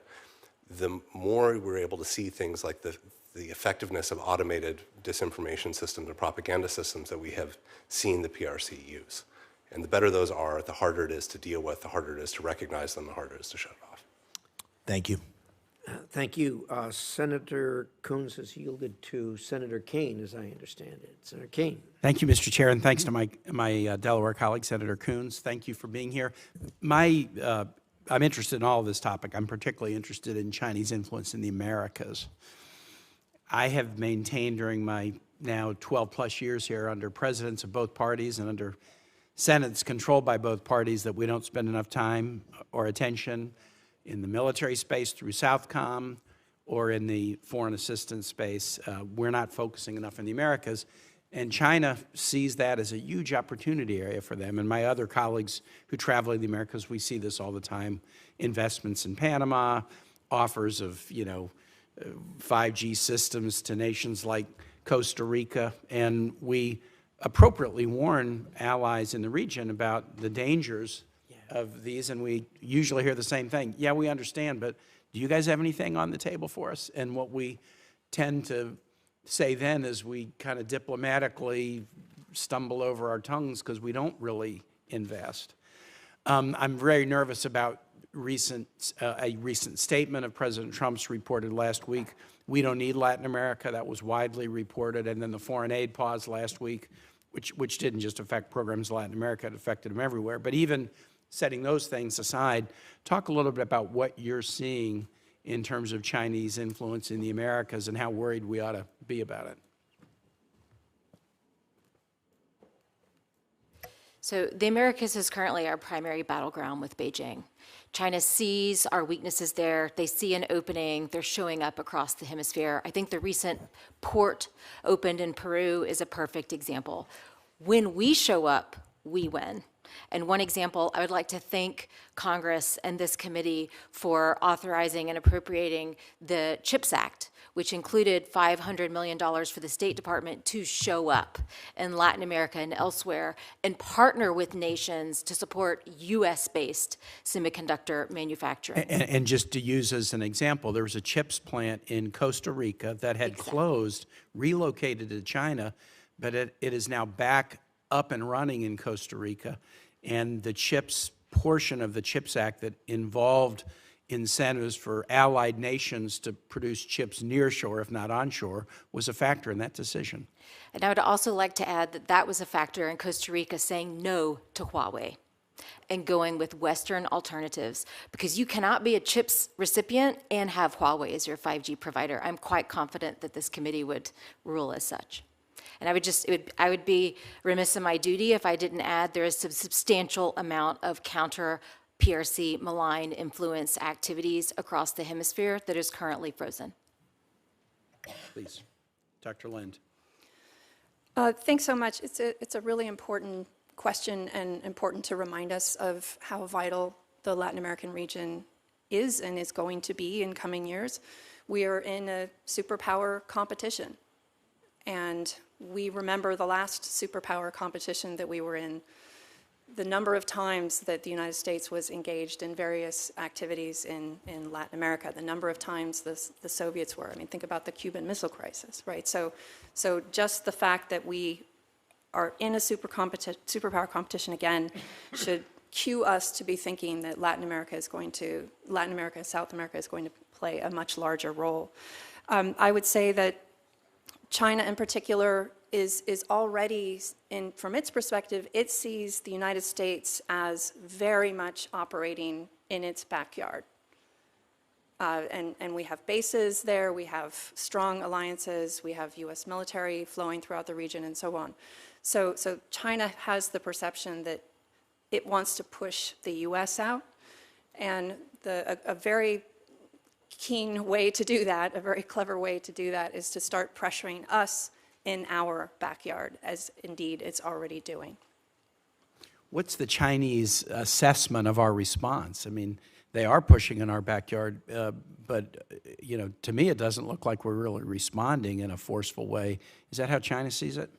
the more we're able to see things like the effectiveness of automated disinformation systems and propaganda systems that we have seen the PRC use. And the better those are, the harder it is to deal with, the harder it is to recognize them, the harder it is to shut it off. Thank you. Thank you. Senator Coons has yielded to Senator Kane, as I understand it. Senator Kane. Thank you, Mr. Chair, and thanks to my Delaware colleague, Senator Coons. Thank you for being here. I'm interested in all of this topic. I'm particularly interested in Chinese influence in the Americas. I have maintained during my now 12-plus years here under presidents of both parties and under Senates controlled by both parties that we don't spend enough time or attention in the military space through Southcom or in the foreign assistance space. We're not focusing enough in the Americas. And China sees that as a huge opportunity area for them. And my other colleagues who travel in the Americas, we see this all the time. Investments in Panama, offers of, 5G systems to nations like Costa Rica. And we appropriately warn allies in the region about the dangers of these. And we usually hear the same thing. Yeah, we understand, but do you guys have anything on the table for us? And what we tend to say then is we kind of diplomatically stumble over our tongues because we don't really invest. I'm very nervous about a recent statement of President Trump's reported last week. We don't need Latin America. That was widely reported. And then the foreign aid pause last week which didn't just affect programs in Latin America, it affected them everywhere. But even setting those things aside, talk a little bit about what you're seeing in terms of Chinese influence in the Americas and how worried we ought to be about it. So the Americas is currently our primary battleground with Beijing. China sees our weaknesses there. They see an opening. They're showing up across the hemisphere. I think the recent port opened in Peru is a perfect example. When we show up, we win. And one example, I would like to thank Congress and this committee for authorizing and appropriating the CHIPS Act, which included $500 million for the State Department to show up in Latin America and elsewhere and partner with nations to support US-based semiconductor manufacturing. And just to use as an example, there was a chips plant in Costa Rica that had closed, relocated to China, but it is now back up and running in Costa Rica. And the CHIPS portion of the CHIPS Act that involved incentives for allied nations to produce chips near shore, if not onshore, was a factor in that decision. And I would also like to add that that was a factor in Costa Rica saying no to Huawei and going with Western alternatives, because you cannot be a CHIPS recipient and have Huawei as your 5G provider. I'm quite confident that this committee would rule as such. And I would be remiss in my duty if I didn't add there is a substantial amount of counter PRC malign influence activities across the hemisphere that is currently frozen. Please, Dr. Lind. Thanks so much. It's a really important question and important to remind us of how vital the Latin American region is and is going to be in coming years. We are in a superpower competition. And we remember the last superpower competition that we were in, the number of times that the United States was engaged in various activities in Latin America, the number of times the Soviets were. I mean, think about the Cuban Missile Crisis, right? So just the fact that we are in a superpower competition again should cue us to be thinking that Latin America, South America is going to play a much larger role. I would say that China in particular is already, from its perspective, it sees the United States as very much operating in its backyard. And we have bases there, we have strong alliances, we have US military flowing throughout the region and so on. So China has the perception that it wants to push the US out, and a very keen way to do that, a very clever way to do that, is to start pressuring us in our backyard, as indeed it's already doing. What's the Chinese assessment of our response? I mean, they are pushing in our backyard, but to me it doesn't look like we're really responding in a forceful way. Is that how China sees it?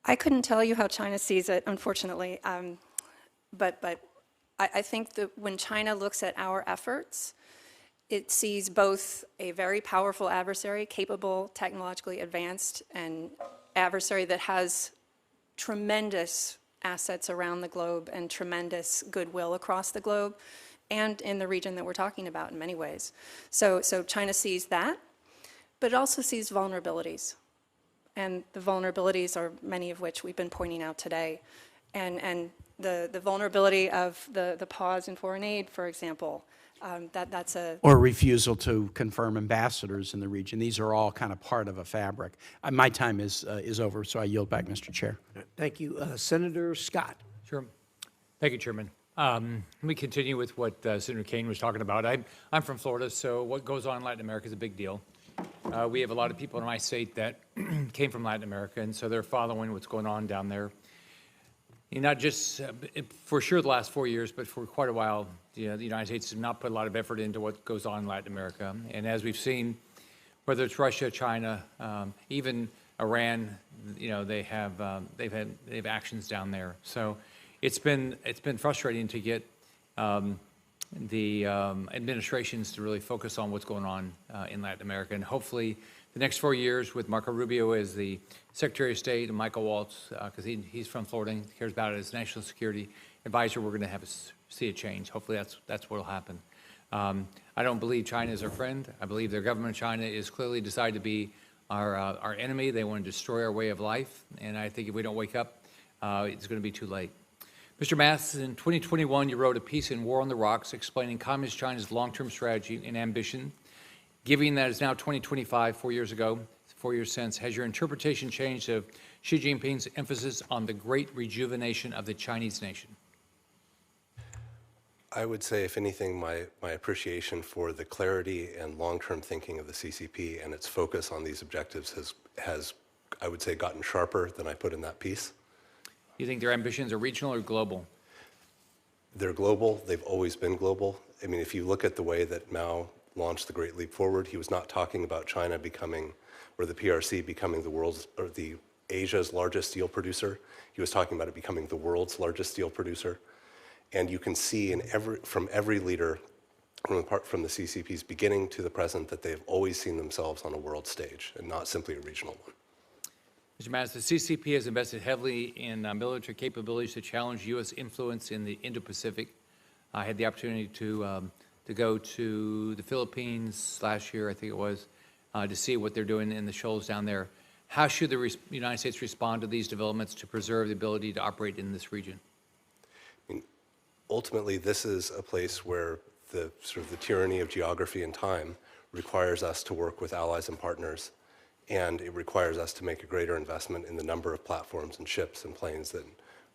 I couldn't tell you how China sees it, unfortunately, but I think that when China looks at our efforts, it sees both a very powerful adversary, capable, technologically advanced, and adversary that has tremendous assets around the globe and tremendous goodwill across the globe and in the region that we're talking about in many ways. So China sees that, but it also sees vulnerabilities. And the vulnerabilities are many of which we've been pointing out today. And the vulnerability of the pause in foreign aid, for example, that's a... Or refusal to confirm ambassadors in the region. These are all kind of part of a fabric. My time is over, so I yield back, Mr. Chair. Thank you. Senator Scott. Sure. Thank you, Chairman. Let me continue with what Senator Kane was talking about. I'm from Florida, so what goes on in Latin America is a big deal. We have a lot of people in my state that came from Latin America, and so they're following what's going on down there. Not just for sure the last 4 years, but for quite a while, the United States has not put a lot of effort into what goes on in Latin America. And as we've seen, whether it's Russia, China, even Iran, they have actions down there. So it's been frustrating to get the administrations to really focus on what's going on in Latin America. And hopefully the next 4 years with Marco Rubio as the Secretary of State and Michael Waltz, because he's from Florida and cares about it as National Security Advisor, we're going to see a change. Hopefully that's what will happen. I don't believe China is our friend. I believe their government, China, is clearly decided to be our enemy. They want to destroy our way of life. And I think if we don't wake up, it's going to be too late. Mr. Mattis, in 2021, you wrote a piece in War on the Rocks explaining Communist China's long-term strategy and ambition. Given that it's now 2025, 4 years ago, 4 years since, has your interpretation changed of Xi Jinping's emphasis on the great rejuvenation of the Chinese nation? I would say, if anything, my appreciation for the clarity and long-term thinking of the CCP and its focus on these objectives has, I would say, gotten sharper than I put in that piece. You think their ambitions are regional or global? They're global. They've always been global. I mean, if you look at the way that Mao launched the Great Leap Forward, he was not talking about China becoming, or the PRC becoming the world's, or the Asia's largest steel producer. He was talking about it becoming the world's largest steel producer. And you can see from every leader, from the CCP's beginning to the present, that they've always seen themselves on a world stage and not simply a regional one. Mr. Mattis, the CCP has invested heavily in military capabilities to challenge U.S. influence in the Indo-Pacific. I had the opportunity to go to the Philippines last year, I think it was, to see what they're doing in the shoals down there. How should the United States respond to these developments to preserve the ability to operate in this region? I mean, ultimately, this is a place where the tyranny of geography and time requires us to work with allies and partners, and it requires us to make a greater investment in the number of platforms and ships and planes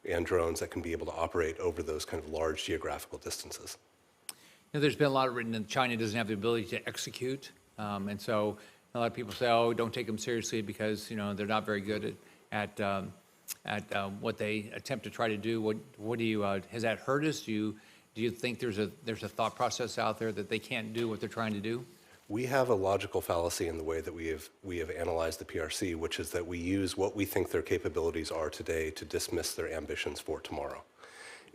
and drones that can be able to operate over those kind of large geographical distances. You know, there's been a lot written that China doesn't have the ability to execute, and so a lot of people say, "Oh, don't take them seriously because they're not very good at what they attempt to try to do." What do you has that hurt us? Do you think there's a thought process out there that they can't do what they're trying to do? We have a logical fallacy in the way that we have analyzed the PRC, which is that we use what we think their capabilities are today to dismiss their ambitions for tomorrow.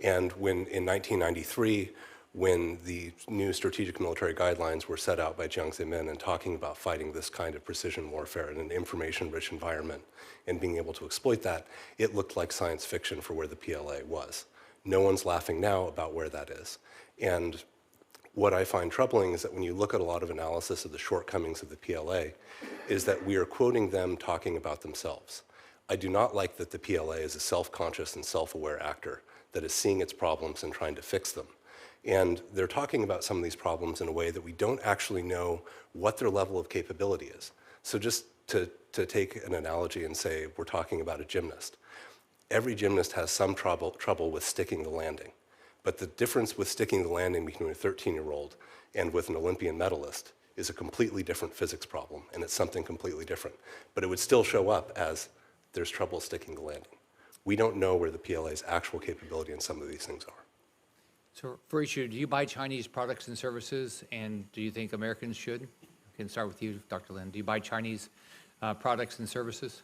And when in 1993, when the new strategic military guidelines were set out by Jiang Zemin and talking about fighting this kind of precision warfare in an information-rich environment and being able to exploit that, it looked like science fiction for where the PLA was. No one's laughing now about where that is. And what I find troubling is that when you look at a lot of analysis of the shortcomings of the PLA, is that we are quoting them talking about themselves. I do not like that the PLA is a self-conscious and self-aware actor that is seeing its problems and trying to fix them. And they're talking about some of these problems in a way that we don't actually know what their level of capability is. So just to take an analogy and say we're talking about a gymnast. Every gymnast has some trouble with sticking the landing. But the difference with sticking the landing between a 13-year-old and with an Olympian medalist is a completely different physics problem, and it's something completely different. But it would still show up as there's trouble sticking the landing. We don't know where the PLA's actual capability in some of these things are. So for each of you, do you buy Chinese products and services, and do you think Americans should? I can start with you, Dr. Lin. Do you buy Chinese products and services?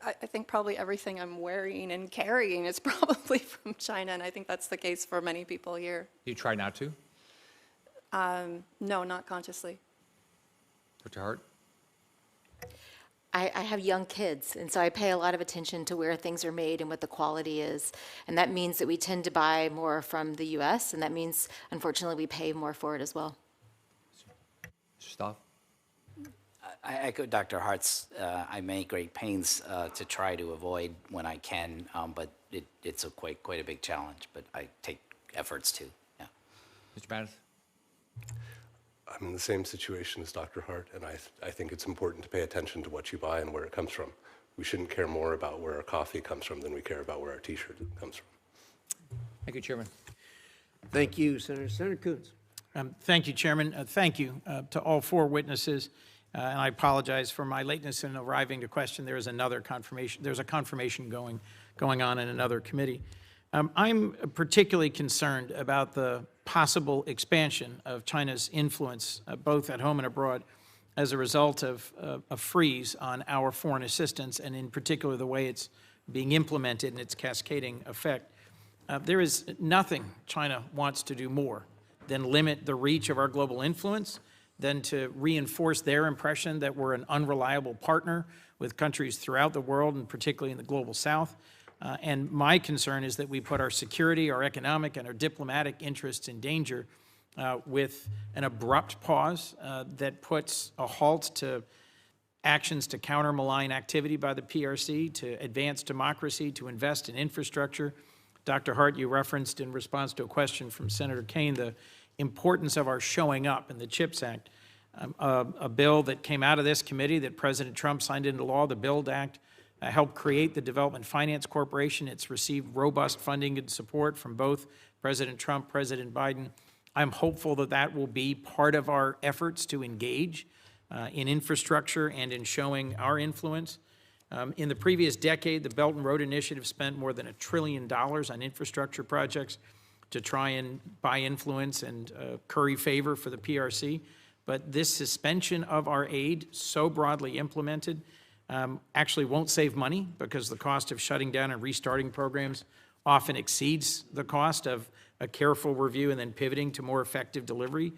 I think probably everything I'm wearing and carrying is probably from China, and I think that's the case for many people here. You try not to? No, not consciously. Dr. Hart? I have young kids, and so I pay a lot of attention to where things are made and what the quality is. And that means that we tend to buy more from the U.S., and that means, unfortunately, we pay more for it as well. Stoff? I echo Dr. Hart's. I make great pains to try to avoid when I can, but it's quite a big challenge. But I take efforts to. Yeah. Mr. Mattis? I'm in the same situation as Dr. Hart, and I think it's important to pay attention to what you buy and where it comes from. We shouldn't care more about where our coffee comes from than we care about where our T-shirt comes from. Thank you, Chairman. Thank you, Senator. Senator Coons. Thank you, Chairman. Thank you to all four witnesses. And I apologize for my lateness in arriving to question. There is another confirmation. There's a confirmation going on in another committee. I'm particularly concerned about the possible expansion of China's influence, both at home and abroad, as a result of a freeze on our foreign assistance, and in particular the way it's being implemented and its cascading effect. There is nothing China wants to do more than limit the reach of our global influence, than to reinforce their impression that we're an unreliable partner with countries throughout the world, and particularly in the global south. And my concern is that we put our security, our economic, and our diplomatic interests in danger with an abrupt pause that puts a halt to actions to counter malign activity by the PRC, to advance democracy, to invest in infrastructure. Dr. Hart, you referenced in response to a question from Senator Kaine the importance of our showing up in the CHIPS Act, a bill that came out of this committee that President Trump signed into law, the BUILD Act, helped create the Development Finance Corporation. It's received robust funding and support from both President Trump, President Biden. I'm hopeful that that will be part of our efforts to engage in infrastructure and in showing our influence. In the previous decade, the Belt and Road Initiative spent more than $1 trillion on infrastructure projects to try and buy influence and curry favor for the PRC. But this suspension of our aid, so broadly implemented, actually won't save money because the cost of shutting down and restarting programs often exceeds the cost of a careful review and then pivoting to more effective delivery.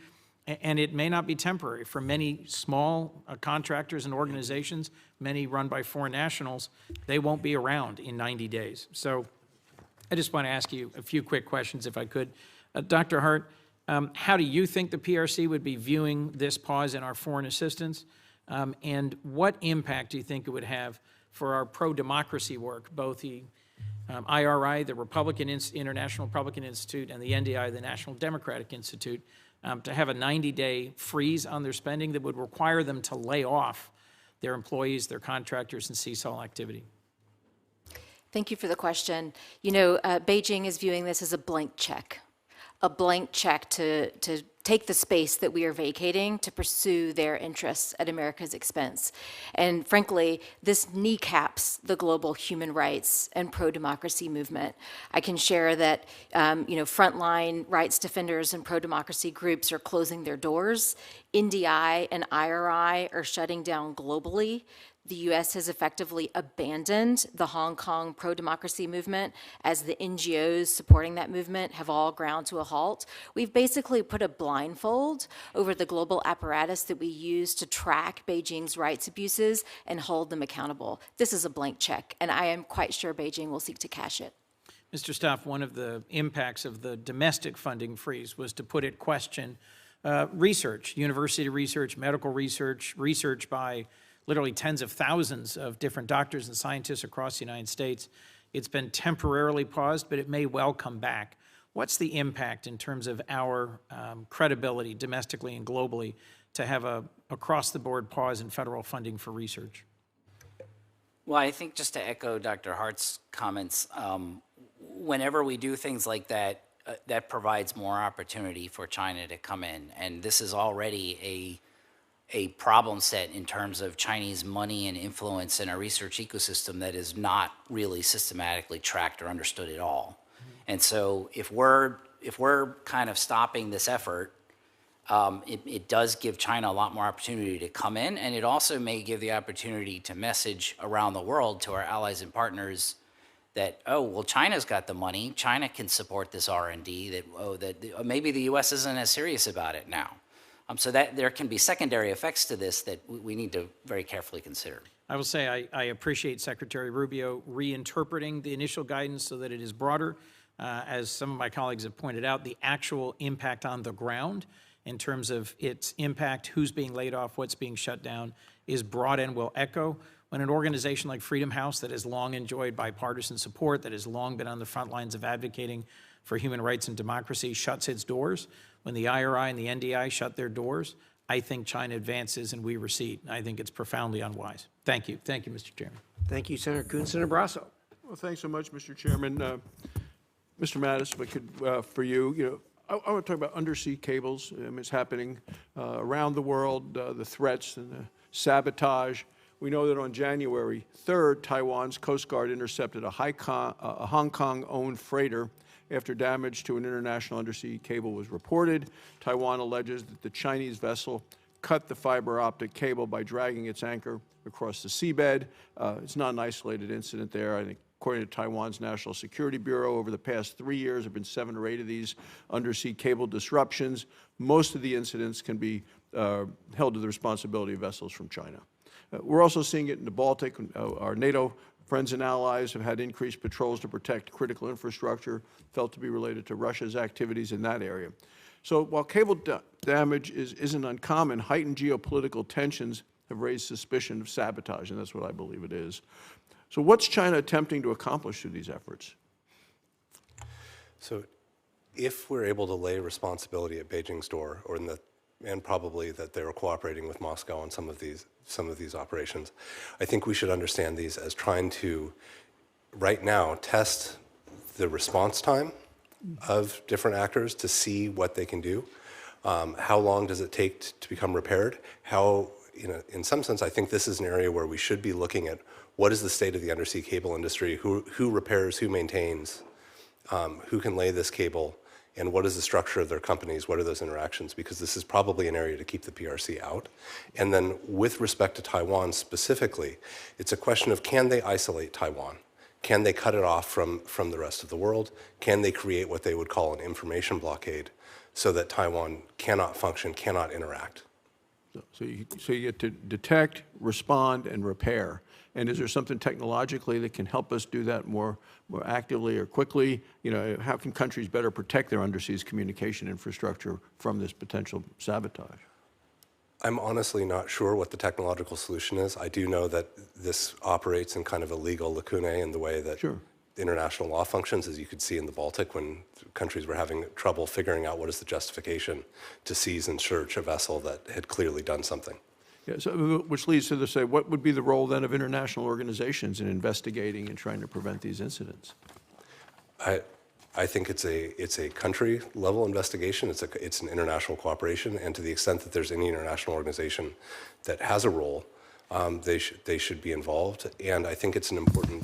And it may not be temporary. For many small contractors and organizations, many run by foreign nationals, they won't be around in 90 days. So I just want to ask you a few quick questions, if I could. Dr. Hart, how do you think the PRC would be viewing this pause in our foreign assistance? And what impact do you think it would have for our pro-democracy work, both the IRI, the International Republican Institute, and the NDI, the National Democratic Institute, to have a 90-day freeze on their spending that would require them to lay off their employees, their contractors, and cease all activity? Thank you for the question. You know, Beijing is viewing this as a blank check to take the space that we are vacating to pursue their interests at America's expense. And frankly, this kneecaps the global human rights and pro-democracy movement. I can share that, frontline rights defenders and pro-democracy groups are closing their doors. NDI and IRI are shutting down globally. The U.S. has effectively abandoned the Hong Kong pro-democracy movement as the NGOs supporting that movement have all ground to a halt. We've basically put a blindfold over the global apparatus that we use to track Beijing's rights abuses and hold them accountable. This is a blank check, and I am quite sure Beijing will seek to cash it. Mr. Stoff, one of the impacts of the domestic funding freeze was to put at question research, university research, medical research, research by literally tens of thousands of different doctors and scientists across the United States. It's been temporarily paused, but it may well come back. What's the impact in terms of our credibility domestically and globally to have a across-the-board pause in federal funding for research? Well, I think just to echo Dr. Hart's comments, whenever we do things like that, that provides more opportunity for China to come in. And this is already a problem set in terms of Chinese money and influence in a research ecosystem that is not really systematically tracked or understood at all. And so if we're kind of stopping this effort, it does give China a lot more opportunity to come in, and it also may give the opportunity to message around the world to our allies and partners that, oh, well, China's got the money, China can support this R&D, that maybe the U.S. isn't as serious about it now. So that there can be secondary effects to this that we need to very carefully consider. I will say I appreciate Secretary Rubio reinterpreting the initial guidance so that it is broader. As some of my colleagues have pointed out, the actual impact on the ground in terms of its impact, who's being laid off, what's being shut down, is broad and will echo. When an organization like Freedom House that has long enjoyed bipartisan support, that has long been on the front lines of advocating for human rights and democracy, shuts its doors, when the IRI and the NDI shut their doors, I think China advances and we recede. I think it's profoundly unwise. Thank you. Thank you, Mr. Chairman. Thank you, Senator Coons. Senator Brasso. Well, thanks so much, Mr. Chairman. Mr. Mattis, if I could, for you, I want to talk about undersea cables. It's happening around the world, the threats and the sabotage. We know that on January 3rd, Taiwan's Coast Guard intercepted a Hong Kong-owned freighter after damage to an international undersea cable was reported. Taiwan alleges that the Chinese vessel cut the fiber optic cable by dragging its anchor across the seabed. It's not an isolated incident there. I think according to Taiwan's National Security Bureau, over the past 3 years, there have been 7 or 8 of these undersea cable disruptions. Most of the incidents can be held to the responsibility of vessels from China. We're also seeing it in the Baltic. Our NATO friends and allies have had increased patrols to protect critical infrastructure felt to be related to Russia's activities in that area. So while cable damage isn't uncommon, heightened geopolitical tensions have raised suspicion of sabotage, and that's what I believe it is. So what's China attempting to accomplish through these efforts? So if we're able to lay responsibility at Beijing's door, and probably that they were cooperating with Moscow on some of these operations, I think we should understand these as trying to, right now, test the response time of different actors to see what they can do. How long does it take to become repaired? In some sense, I think this is an area where we should be looking at what is the state of the undersea cable industry, who repairs, who maintains, who can lay this cable, and what is the structure of their companies, what are those interactions, because this is probably an area to keep the PRC out. And then with respect to Taiwan specifically, it's a question of, can they isolate Taiwan? Can they cut it off from the rest of the world? Can they create what they would call an information blockade so that Taiwan cannot function, cannot interact? So you get to detect, respond, and repair. And is there something technologically that can help us do that more actively or quickly? How can countries better protect their undersea communication infrastructure from this potential sabotage? I'm honestly not sure what the technological solution is. I do know that this operates in kind of a legal lacunae in the way that international law functions, as you could see in the Baltic when countries were having trouble figuring out what is the justification to seize and search a vessel that had clearly done something. Yeah, so which leads to say, what would be the role then of international organizations in investigating and trying to prevent these incidents? I think it's a country level investigation. It's an international cooperation, and to the extent that there's any international organization that has a role, they should be involved. And I think it's an important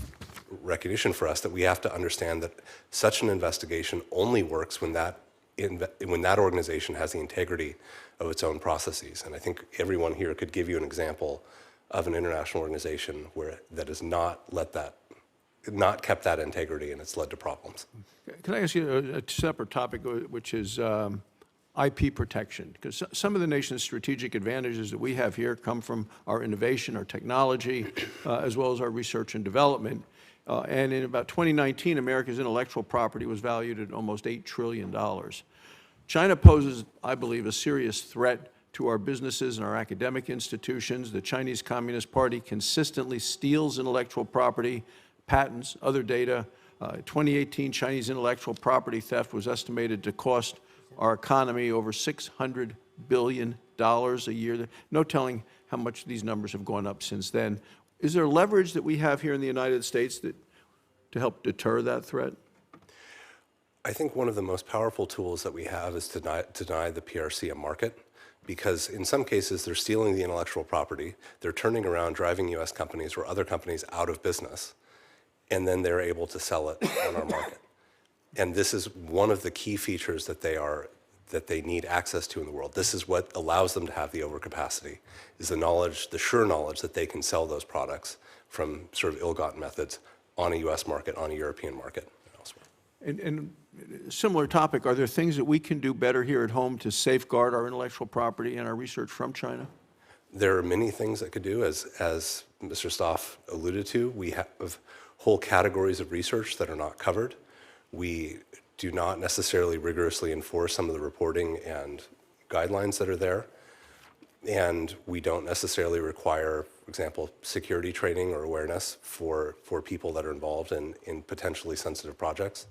recognition for us that we have to understand that such an investigation only works when that organization has the integrity of its own processes. And I think everyone here could give you an example of an international organization that has not kept that integrity, and it's led to problems. Can I ask you a separate topic, which is IP protection? Because some of the nation's strategic advantages that we have here come from our innovation, our technology, as well as our research and development. And in about 2019, America's intellectual property was valued at almost $8 trillion. China poses, I believe, a serious threat to our businesses and our academic institutions. The Chinese Communist Party consistently steals intellectual property, patents, other data. 2018 Chinese intellectual property theft was estimated to cost our economy over $600 billion a year. No telling how much these numbers have gone up since then. Is there leverage that we have here in the United States to help deter that threat? I think one of the most powerful tools that we have is to deny the PRC a market, because in some cases they're stealing the intellectual property, they're turning around, driving U.S. companies or other companies out of business, and then they're able to sell it on our market. And this is one of the key features that they need access to in the world. This is what allows them to have the overcapacity, is the knowledge, the sure knowledge that they can sell those products from sort of ill-gotten methods on a U.S. market, on a European market, and elsewhere. And similar topic, are there things that we can do better here at home to safeguard our intellectual property and our research from China? There are many things that could do, as Mr. Stoff alluded to. We have whole categories of research that are not covered. We do not necessarily rigorously enforce some of the reporting and guidelines that are there. And we don't necessarily require, for example, security training or awareness for people that are involved in potentially sensitive projects.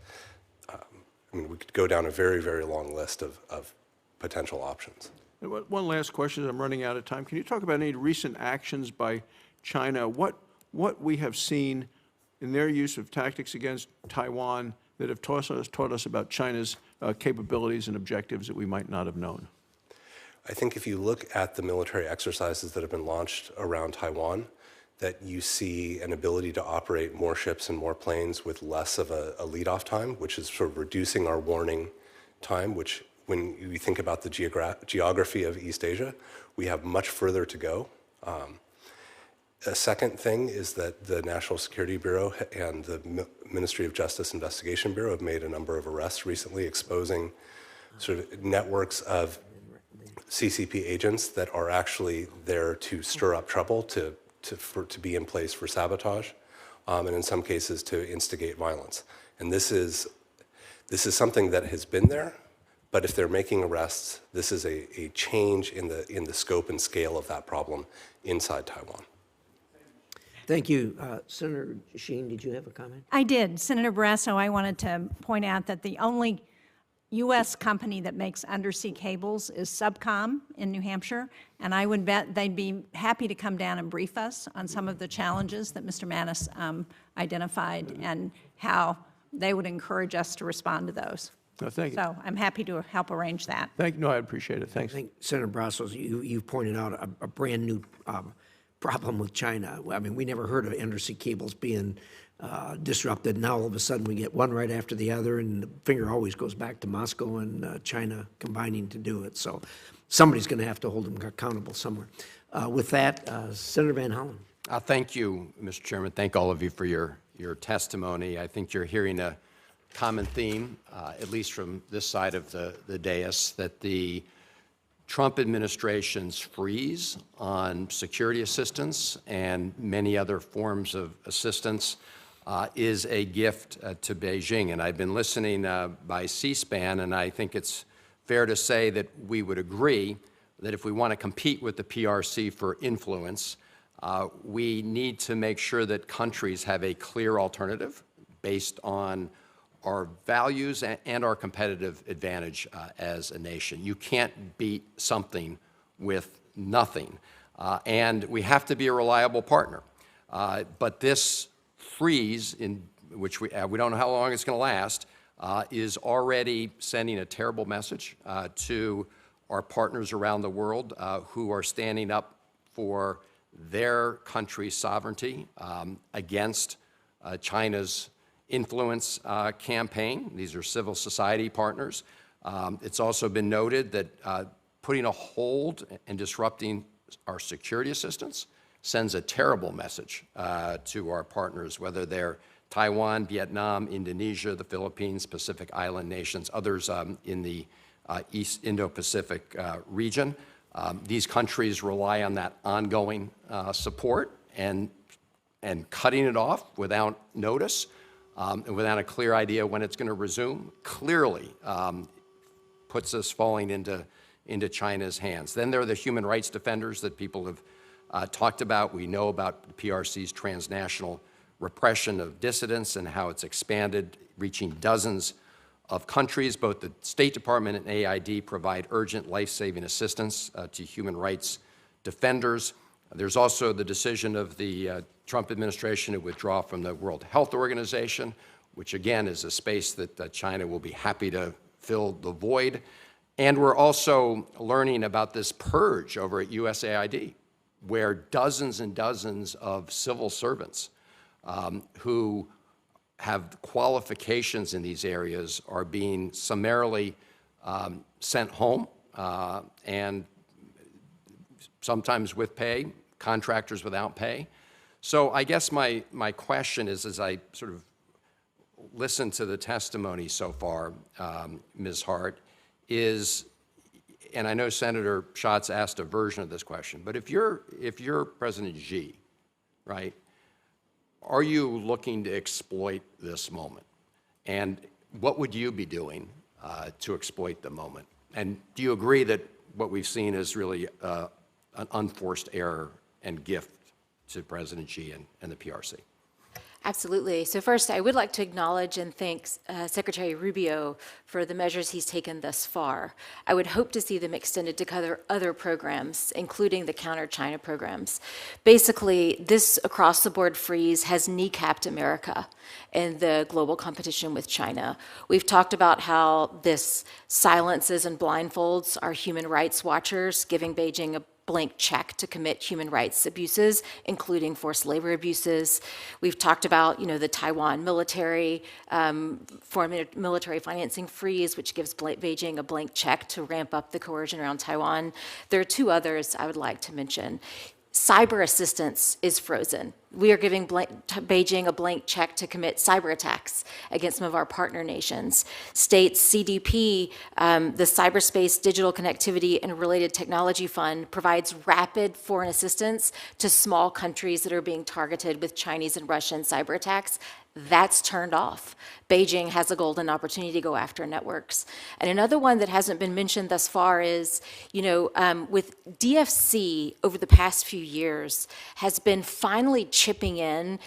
We could go down a very, very long list of potential options. One last question, as I'm running out of time. Can you talk about any recent actions by China? What we have seen in their use of tactics against Taiwan that have taught us about China's capabilities and objectives that we might not have known? I think if you look at the military exercises that have been launched around Taiwan, that you see an ability to operate more ships and more planes with less of a lead-off time, which is sort of reducing our warning time, which when you think about the geography of East Asia, we have much further to go. A second thing is that the National Security Bureau and the Ministry of Justice Investigation Bureau have made a number of arrests recently exposing sort of networks of CCP agents that are actually there to stir up trouble, to be in place for sabotage, and in some cases to instigate violence. And this is something that has been there, But if they're making arrests, this is a change in the scope and scale of that problem inside Taiwan. Thank you. Senator Sheen, did you have a comment? I did. Senator Barrasso, I wanted to point out that the only U.S. company that makes undersea cables is Subcom in New Hampshire, and I would bet they'd be happy to come down and brief us on some of the challenges that Mr. Mattis identified and how they would encourage us to respond to those. No, thank you. So I'm happy to help arrange that. No, I appreciate it. Thanks. I think, Senator Brassos, you pointed out a brand new problem with China. I mean, we never heard of undersea cables being disrupted. Now all of a sudden we get one right after the other, and the finger always goes back to Moscow and China combining to do it. So somebody's going to have to hold them accountable somewhere. With that, Senator Van Hollen. Thank you, Mr. Chairman. Thank all of you for your testimony. I think you're hearing a common theme, at least from this side of the dais, that the Trump administration's freeze on security assistance and many other forms of assistance is a gift to Beijing. And I've been listening by C-SPAN, and I think it's fair to say that we would agree that if we want to compete with the PRC for influence, we need to make sure that countries have a clear alternative based on our values and our competitive advantage as a nation. You can't beat something with nothing. And we have to be a reliable partner. But this freeze, in which we don't know how long it's going to last, is already sending a terrible message to our partners around the world who are standing up for their country's sovereignty against China's influence campaign. These are civil society partners. It's also been noted that putting a hold and disrupting our security assistance sends a terrible message to our partners, whether they're Taiwan, Vietnam, Indonesia, the Philippines, Pacific Island nations, others in the East Indo-Pacific region. These countries rely on that ongoing support, and cutting it off without notice and without a clear idea when it's going to resume clearly puts us falling into China's hands. Then there are the human rights defenders that people have talked about. We know about the PRC's transnational repression of dissidents and how it's expanded, reaching dozens of countries. Both the State Department and AID provide urgent life-saving assistance to human rights defenders. There's also the decision of the Trump administration to withdraw from the World Health Organization, which again is a space that China will be happy to fill the void. And we're also learning about this purge over at USAID, where dozens and dozens of civil servants who have qualifications in these areas are being summarily sent home, and sometimes with pay, contractors without pay. So I guess my question is, as I sort of listen to the testimony so far, Ms. Hart, is, and I know Senator Schatz asked a version of this question, but if you're President Xi, right, are you looking to exploit this moment? And what would you be doing to exploit the moment? And do you agree that what we've seen is really an unforced error and gift to President Xi and the PRC? Absolutely. So first, I would like to acknowledge and thank Secretary Rubio for the measures he's taken thus far. I would hope to see them extended to cover other programs, including the counter-China programs. Basically, this across-the-board freeze has kneecapped America in the global competition with China. We've talked about how this silences and blindfolds our human rights watchers, giving Beijing a blank check to commit human rights abuses, including forced labor abuses. We've talked about, the Taiwan military, foreign military financing freeze, which gives Beijing a blank check to ramp up the coercion around Taiwan. There are two others I would like to mention. Cyber assistance is frozen. We are giving Beijing a blank check to commit cyber attacks against some of our partner nations. States CDP, the Cyberspace Digital Connectivity and Related Technology Fund, provides rapid foreign assistance to small countries that are being targeted with Chinese and Russian cyber attacks. that's turned off. Beijing has a golden opportunity to go after networks. And another one that hasn't been mentioned thus far is, with DFC over the past few years has been finally chipping in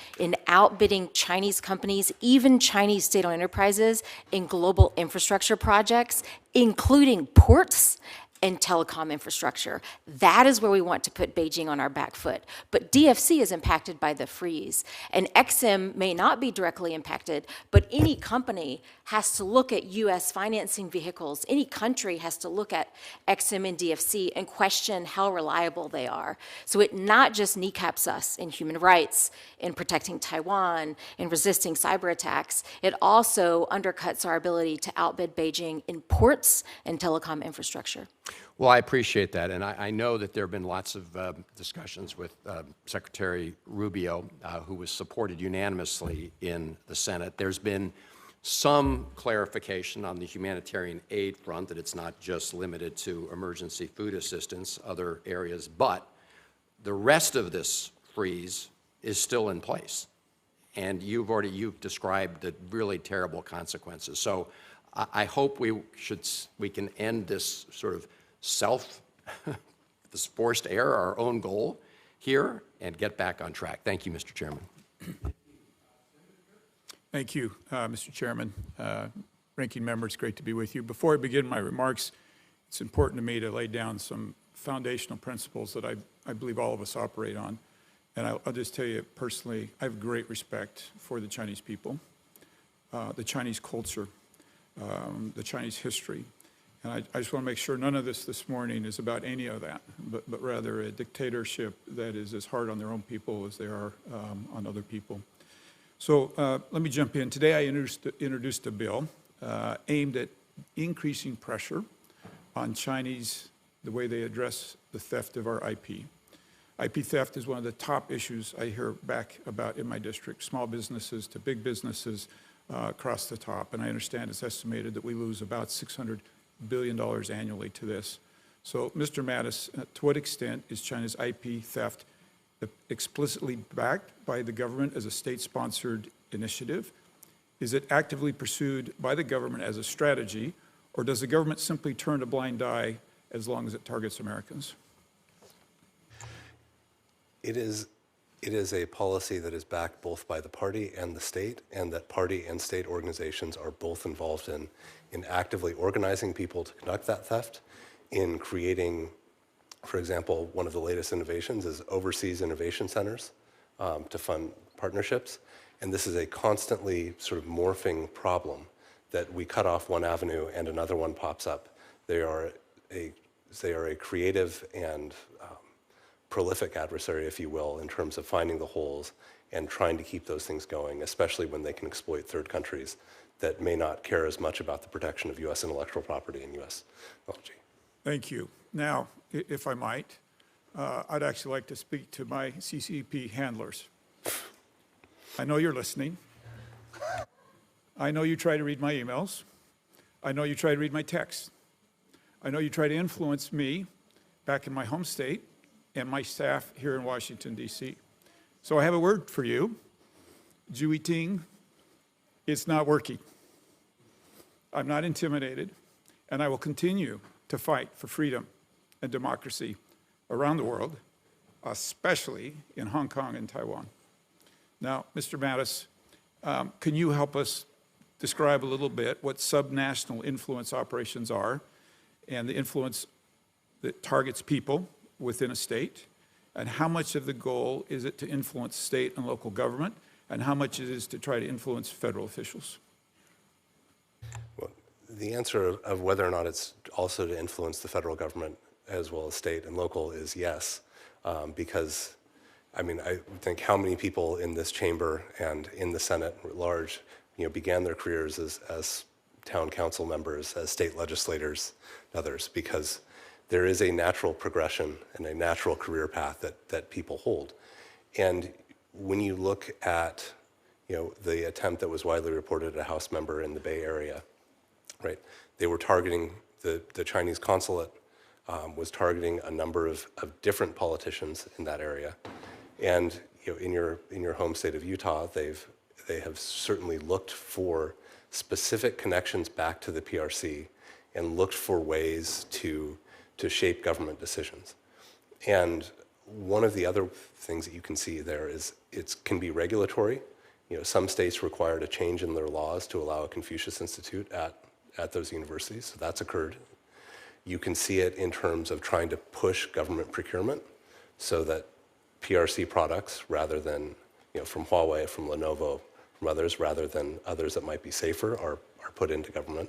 outbidding Chinese companies, even Chinese state-owned enterprises, in global infrastructure projects, including ports and telecom infrastructure. That is where we want to put Beijing on our back foot. But DFC is impacted by the freeze. And XM may not be directly impacted, but any company has to look at US financing vehicles. Any country has to look at XM and DFC and question how reliable they are. So it not just kneecaps us in human rights, in protecting Taiwan, in resisting cyber attacks, it also undercuts our ability to outbid Beijing in ports and telecom infrastructure. Well, I appreciate that, and I know that there have been lots of discussions with Secretary Rubio, who was supported unanimously in the Senate. There's been some clarification on the humanitarian aid front, that it's not just limited to emergency food assistance, other areas, but the rest of this freeze is still in place. And you've described the really terrible consequences. So I hope we can end this sort of this forced error, our own goal here, and get back on track. Thank you, Mr. Chairman. Thank you, Mr. Chairman. Ranking member, it's great to be with you. Before I begin my remarks, it's important to me to lay down some foundational principles that I believe all of us operate on. And I'll just tell you personally, I have great respect for the Chinese people, the Chinese culture, the Chinese history. And I just want to make sure none of this morning is about any of that, but rather a dictatorship that is as hard on their own people as they are on other people. So let me jump in. Today I introduced a bill aimed at increasing pressure on Chinese, the way they address the theft of our IP. IP theft is one of the top issues I hear back about in my district, small businesses to big businesses across the top. And I understand it's estimated that we lose about $600 billion annually to this. So, Mr. Mattis, to what extent is China's IP theft explicitly backed by the government as a state-sponsored initiative? Is it actively pursued by the government as a strategy, or does the government simply turn a blind eye as long as it targets Americans? It is a policy that is backed both by the party and the state, and that party and state organizations are both involved in actively organizing people to conduct that theft, in creating, for example, one of the latest innovations is overseas innovation centers to fund partnerships. And this is a constantly sort of morphing problem that we cut off one avenue and another one pops up. They are a creative and prolific adversary, if you will, in terms of finding the holes and trying to keep those things going, especially when they can exploit third countries that may not care as much about the protection of U.S. intellectual property and U.S. technology. Thank you. Now, if I might, I'd actually like to speak to my CCP handlers. I know you're listening. I know you try to read my emails. I know you try to read my texts. I know you try to influence me back in my home state and my staff here in Washington, D.C. So I have a word for you. Jui Ting, it's not working. I'm not intimidated, and I will continue to fight for freedom and democracy around the world, especially in Hong Kong and Taiwan. Now, Mr. Mattis, can you help us describe a little bit what subnational influence operations are and the influence that targets people within a state, and how much of the goal is it to influence state and local government, and how much it is to try to influence federal officials? Well, the answer of whether or not it's also to influence the federal government as well as state and local is yes, because I mean, I think how many people in this chamber and in the Senate at large, began their careers as town council members, as state legislators, others, because there is a natural progression and a natural career path that people hold. And when you look at, the attempt that was widely reported at a House member in the Bay Area, right? They were targeting the Chinese consulate, was targeting a number of different politicians in that area. And in your home state of Utah, they've they have certainly looked for specific connections back to the PRC and looked for ways to shape government decisions. And one of the other things that you can see there is it can be regulatory. You know, some states required a change in their laws to allow a Confucius Institute at those universities, so that's occurred. You can see it in terms of trying to push government procurement so that PRC products, rather than, you know, from Huawei, from Lenovo, from others, rather than others that might be safer, are put into government.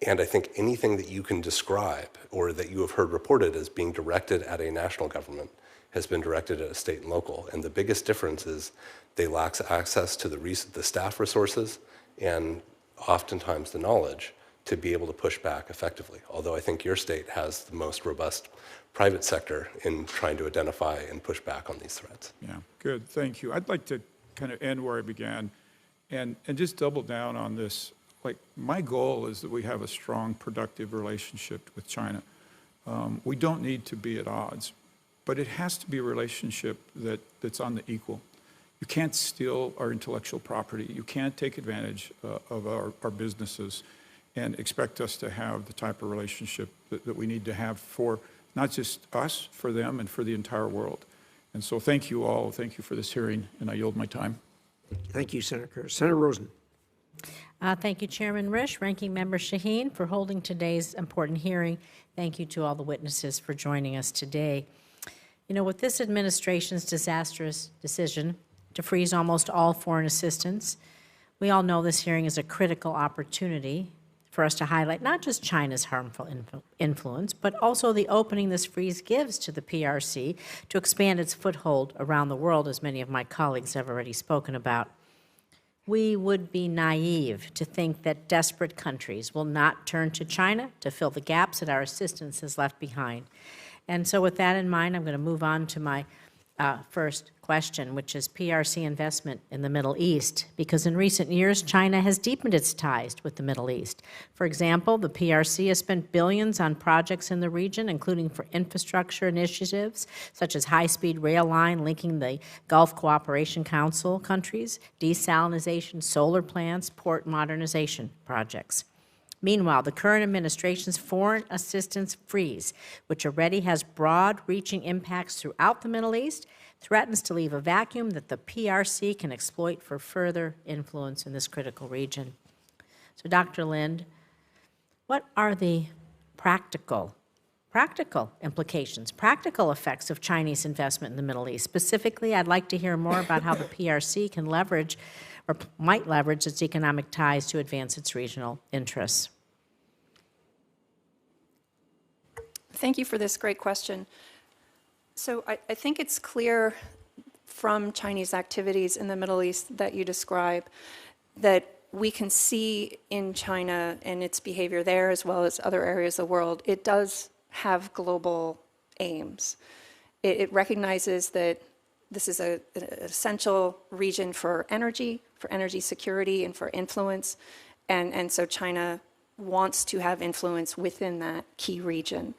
And I think anything that you can describe or that you have heard reported as being directed at a national government has been directed at a state and local. And the biggest difference is they lack access to the staff resources and oftentimes the knowledge to be able to push back effectively. Although I think your state has the most robust private sector in trying to identify and push back on these threats. Yeah, good, thank you. I'd like to kind of end where I began and just double down on this. Like, my goal is that we have a strong, productive relationship with China. We don't need to be at odds, but it has to be a relationship that's on the equal. You can't steal our intellectual property. You can't take advantage of our businesses and expect us to have the type of relationship that we need to have for not just us, for them, and for the entire world. And so thank you all. Thank you for this hearing, and I yield my time. Thank you, Senator Kerr. Senator Rosen. Thank you, Chairman Risch, Ranking Member Shaheen, for holding today's important hearing. Thank you to all the witnesses for joining us today. You know, with this administration's disastrous decision to freeze almost all foreign assistance, we all know this hearing is a critical opportunity for us to highlight not just China's harmful influence, but also the opening this freeze gives to the PRC to expand its foothold around the world, as many of my colleagues have already spoken about. We would be naive to think that desperate countries will not turn to China to fill the gaps that our assistance has left behind. And so with that in mind, I'm going to move on to my first question, which is PRC investment in the Middle East, because in recent years, China has deepened its ties with the Middle East. For example, the PRC has spent billions on projects in the region, including for infrastructure initiatives, such as high-speed rail line linking the Gulf Cooperation Council countries, desalinization, solar plants, port modernization projects. Meanwhile, the current administration's foreign assistance freeze, which already has broad-reaching impacts throughout the Middle East, threatens to leave a vacuum that the PRC can exploit for further influence in this critical region. So, Dr. Lind, what are the practical implications, practical effects of Chinese investment in the Middle East? Specifically, I'd like to hear more about how the PRC can leverage or might leverage its economic ties to advance its regional interests. Thank you for this great question. So I think it's clear from Chinese activities in the Middle East that you describe that we can see in China and its behavior there as well as other areas of the world, it does have global aims. It recognizes that this is an essential region for energy security, and for influence. And so China wants to have influence within that key region.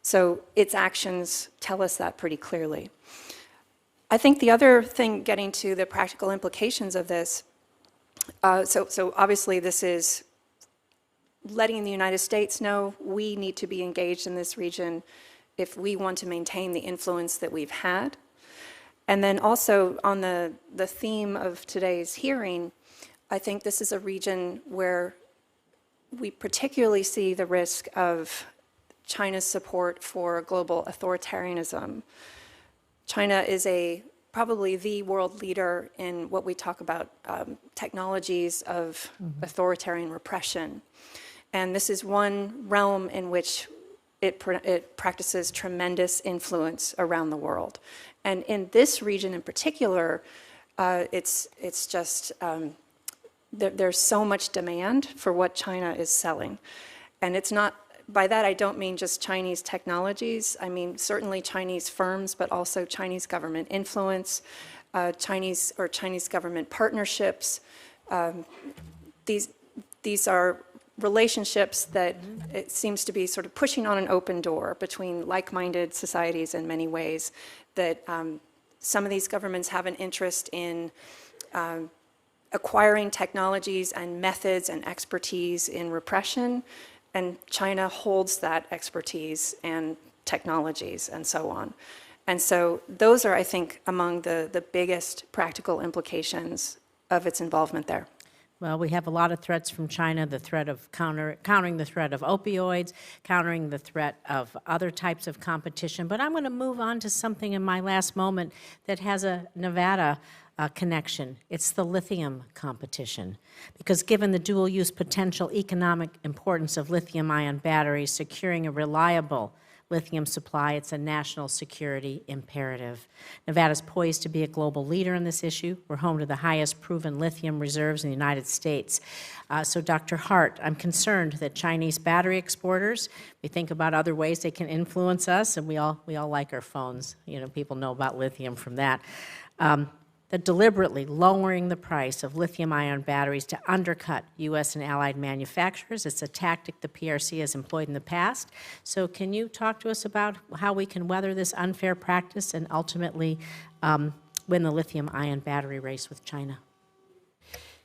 So its actions tell us that pretty clearly. I think the other thing, getting to the practical implications of this, so obviously this is letting the United States know we need to be engaged in this region if we want to maintain the influence that we've had. And then also on the theme of today's hearing, I think this is a region where we particularly see the risk of China's support for global authoritarianism. China is probably the world leader in what we talk about technologies of authoritarian repression. And this is one realm in which it practices tremendous influence around the world. And in this region in particular, it's just, there's so much demand for what China is selling. And it's not, by that I don't mean just Chinese technologies. I mean certainly Chinese firms, but also Chinese government influence, Chinese government partnerships. These are relationships that it seems to be sort of pushing on an open door between like-minded societies in many ways that some of these governments have an interest in acquiring technologies and methods and expertise in repression, and China holds that expertise and technologies and so on. And so those are, I think, among the biggest practical implications of its involvement there. Well, we have a lot of threats from China, the threat of countering the threat of opioids, countering the threat of other types of competition. But I'm going to move on to something in my last moment that has a Nevada connection. It's the lithium competition. Because given the dual-use potential economic importance of lithium-ion batteries, securing a reliable lithium supply, it's a national security imperative. Nevada's poised to be a global leader in this issue. We're home to the highest proven lithium reserves in the United States. So Dr. Hart, I'm concerned that Chinese battery exporters, we think about other ways they can influence us, and we all like our phones. You know, people know about lithium from that. That deliberately lowering the price of lithium-ion batteries to undercut U.S. and allied manufacturers. It's a tactic the PRC has employed in the past. So can you talk to us about how we can weather this unfair practice and ultimately win the lithium-ion battery race with China?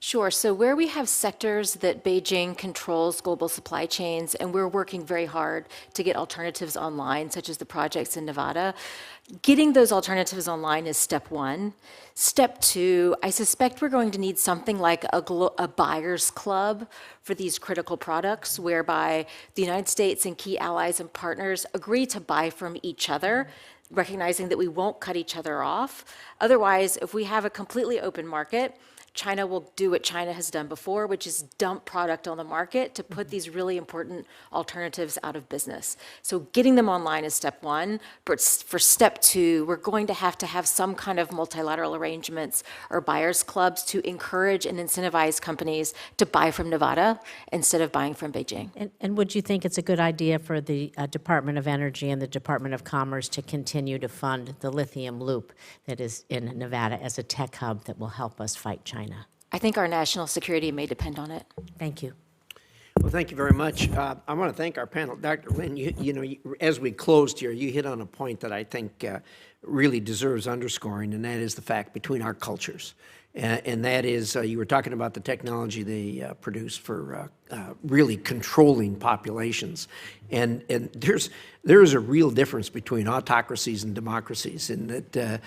Sure. So where we have sectors that Beijing controls global supply chains, and we're working very hard to get alternatives online, such as the projects in Nevada, getting those alternatives online is step one. Step two, I suspect we're going to need something like a buyer's club for these critical products, whereby the United States and key allies and partners agree to buy from each other, recognizing that we won't cut each other off. Otherwise, if we have a completely open market, China will do what China has done before, which is dump product on the market to put these really important alternatives out of business. So getting them online is step one. But for step two, we're going to have some kind of multilateral arrangements or buyers clubs to encourage and incentivize companies to buy from Nevada instead of buying from Beijing. And would you think it's a good idea for the Department of Energy and the Department of Commerce to continue to fund the lithium loop that is in Nevada as a tech hub that will help us fight China? I think our national security may depend on it. Thank you. Well, thank you very much. I want to thank our panel. Dr. Lynn, as we closed here, you hit on a point that I think really deserves underscoring, and that is the fact between our cultures. And that is, you were talking about the technology they produce for really controlling populations. And there is a real difference between autocracies and democracies in that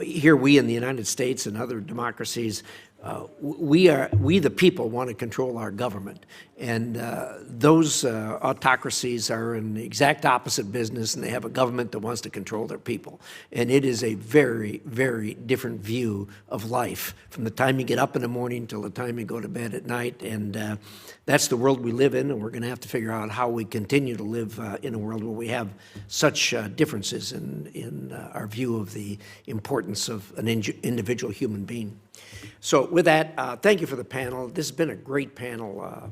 here we in the United States and other democracies, we the people want to control our government, and those autocracies are in the exact opposite business, and they have a government that wants to control their people. And it is a very, very different view of life from the time you get up in the morning till the time you go to bed at night, and that's the world we live in, and we're going to have to figure out how we continue to live in a world where we have such differences in our view of the importance of an individual human being. So with that, thank you for the panel. This has been a great panel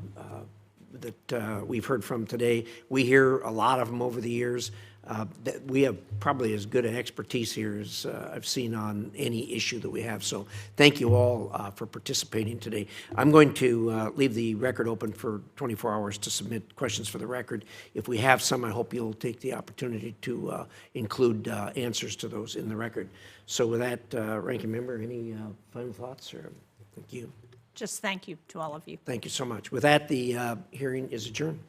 that we've heard from today. We hear a lot of them over the years. That we have probably as good an expertise here as I've seen on any issue that we have. So thank you all for participating today. I'm going to leave the record open for 24 hours to submit questions for the record. If we have some, I hope you'll take the opportunity to include answers to those in the record. So with that, Ranking Member, any final thoughts? Or thank you. Just thank you to all of you. Thank you so much. With that, the hearing is adjourned.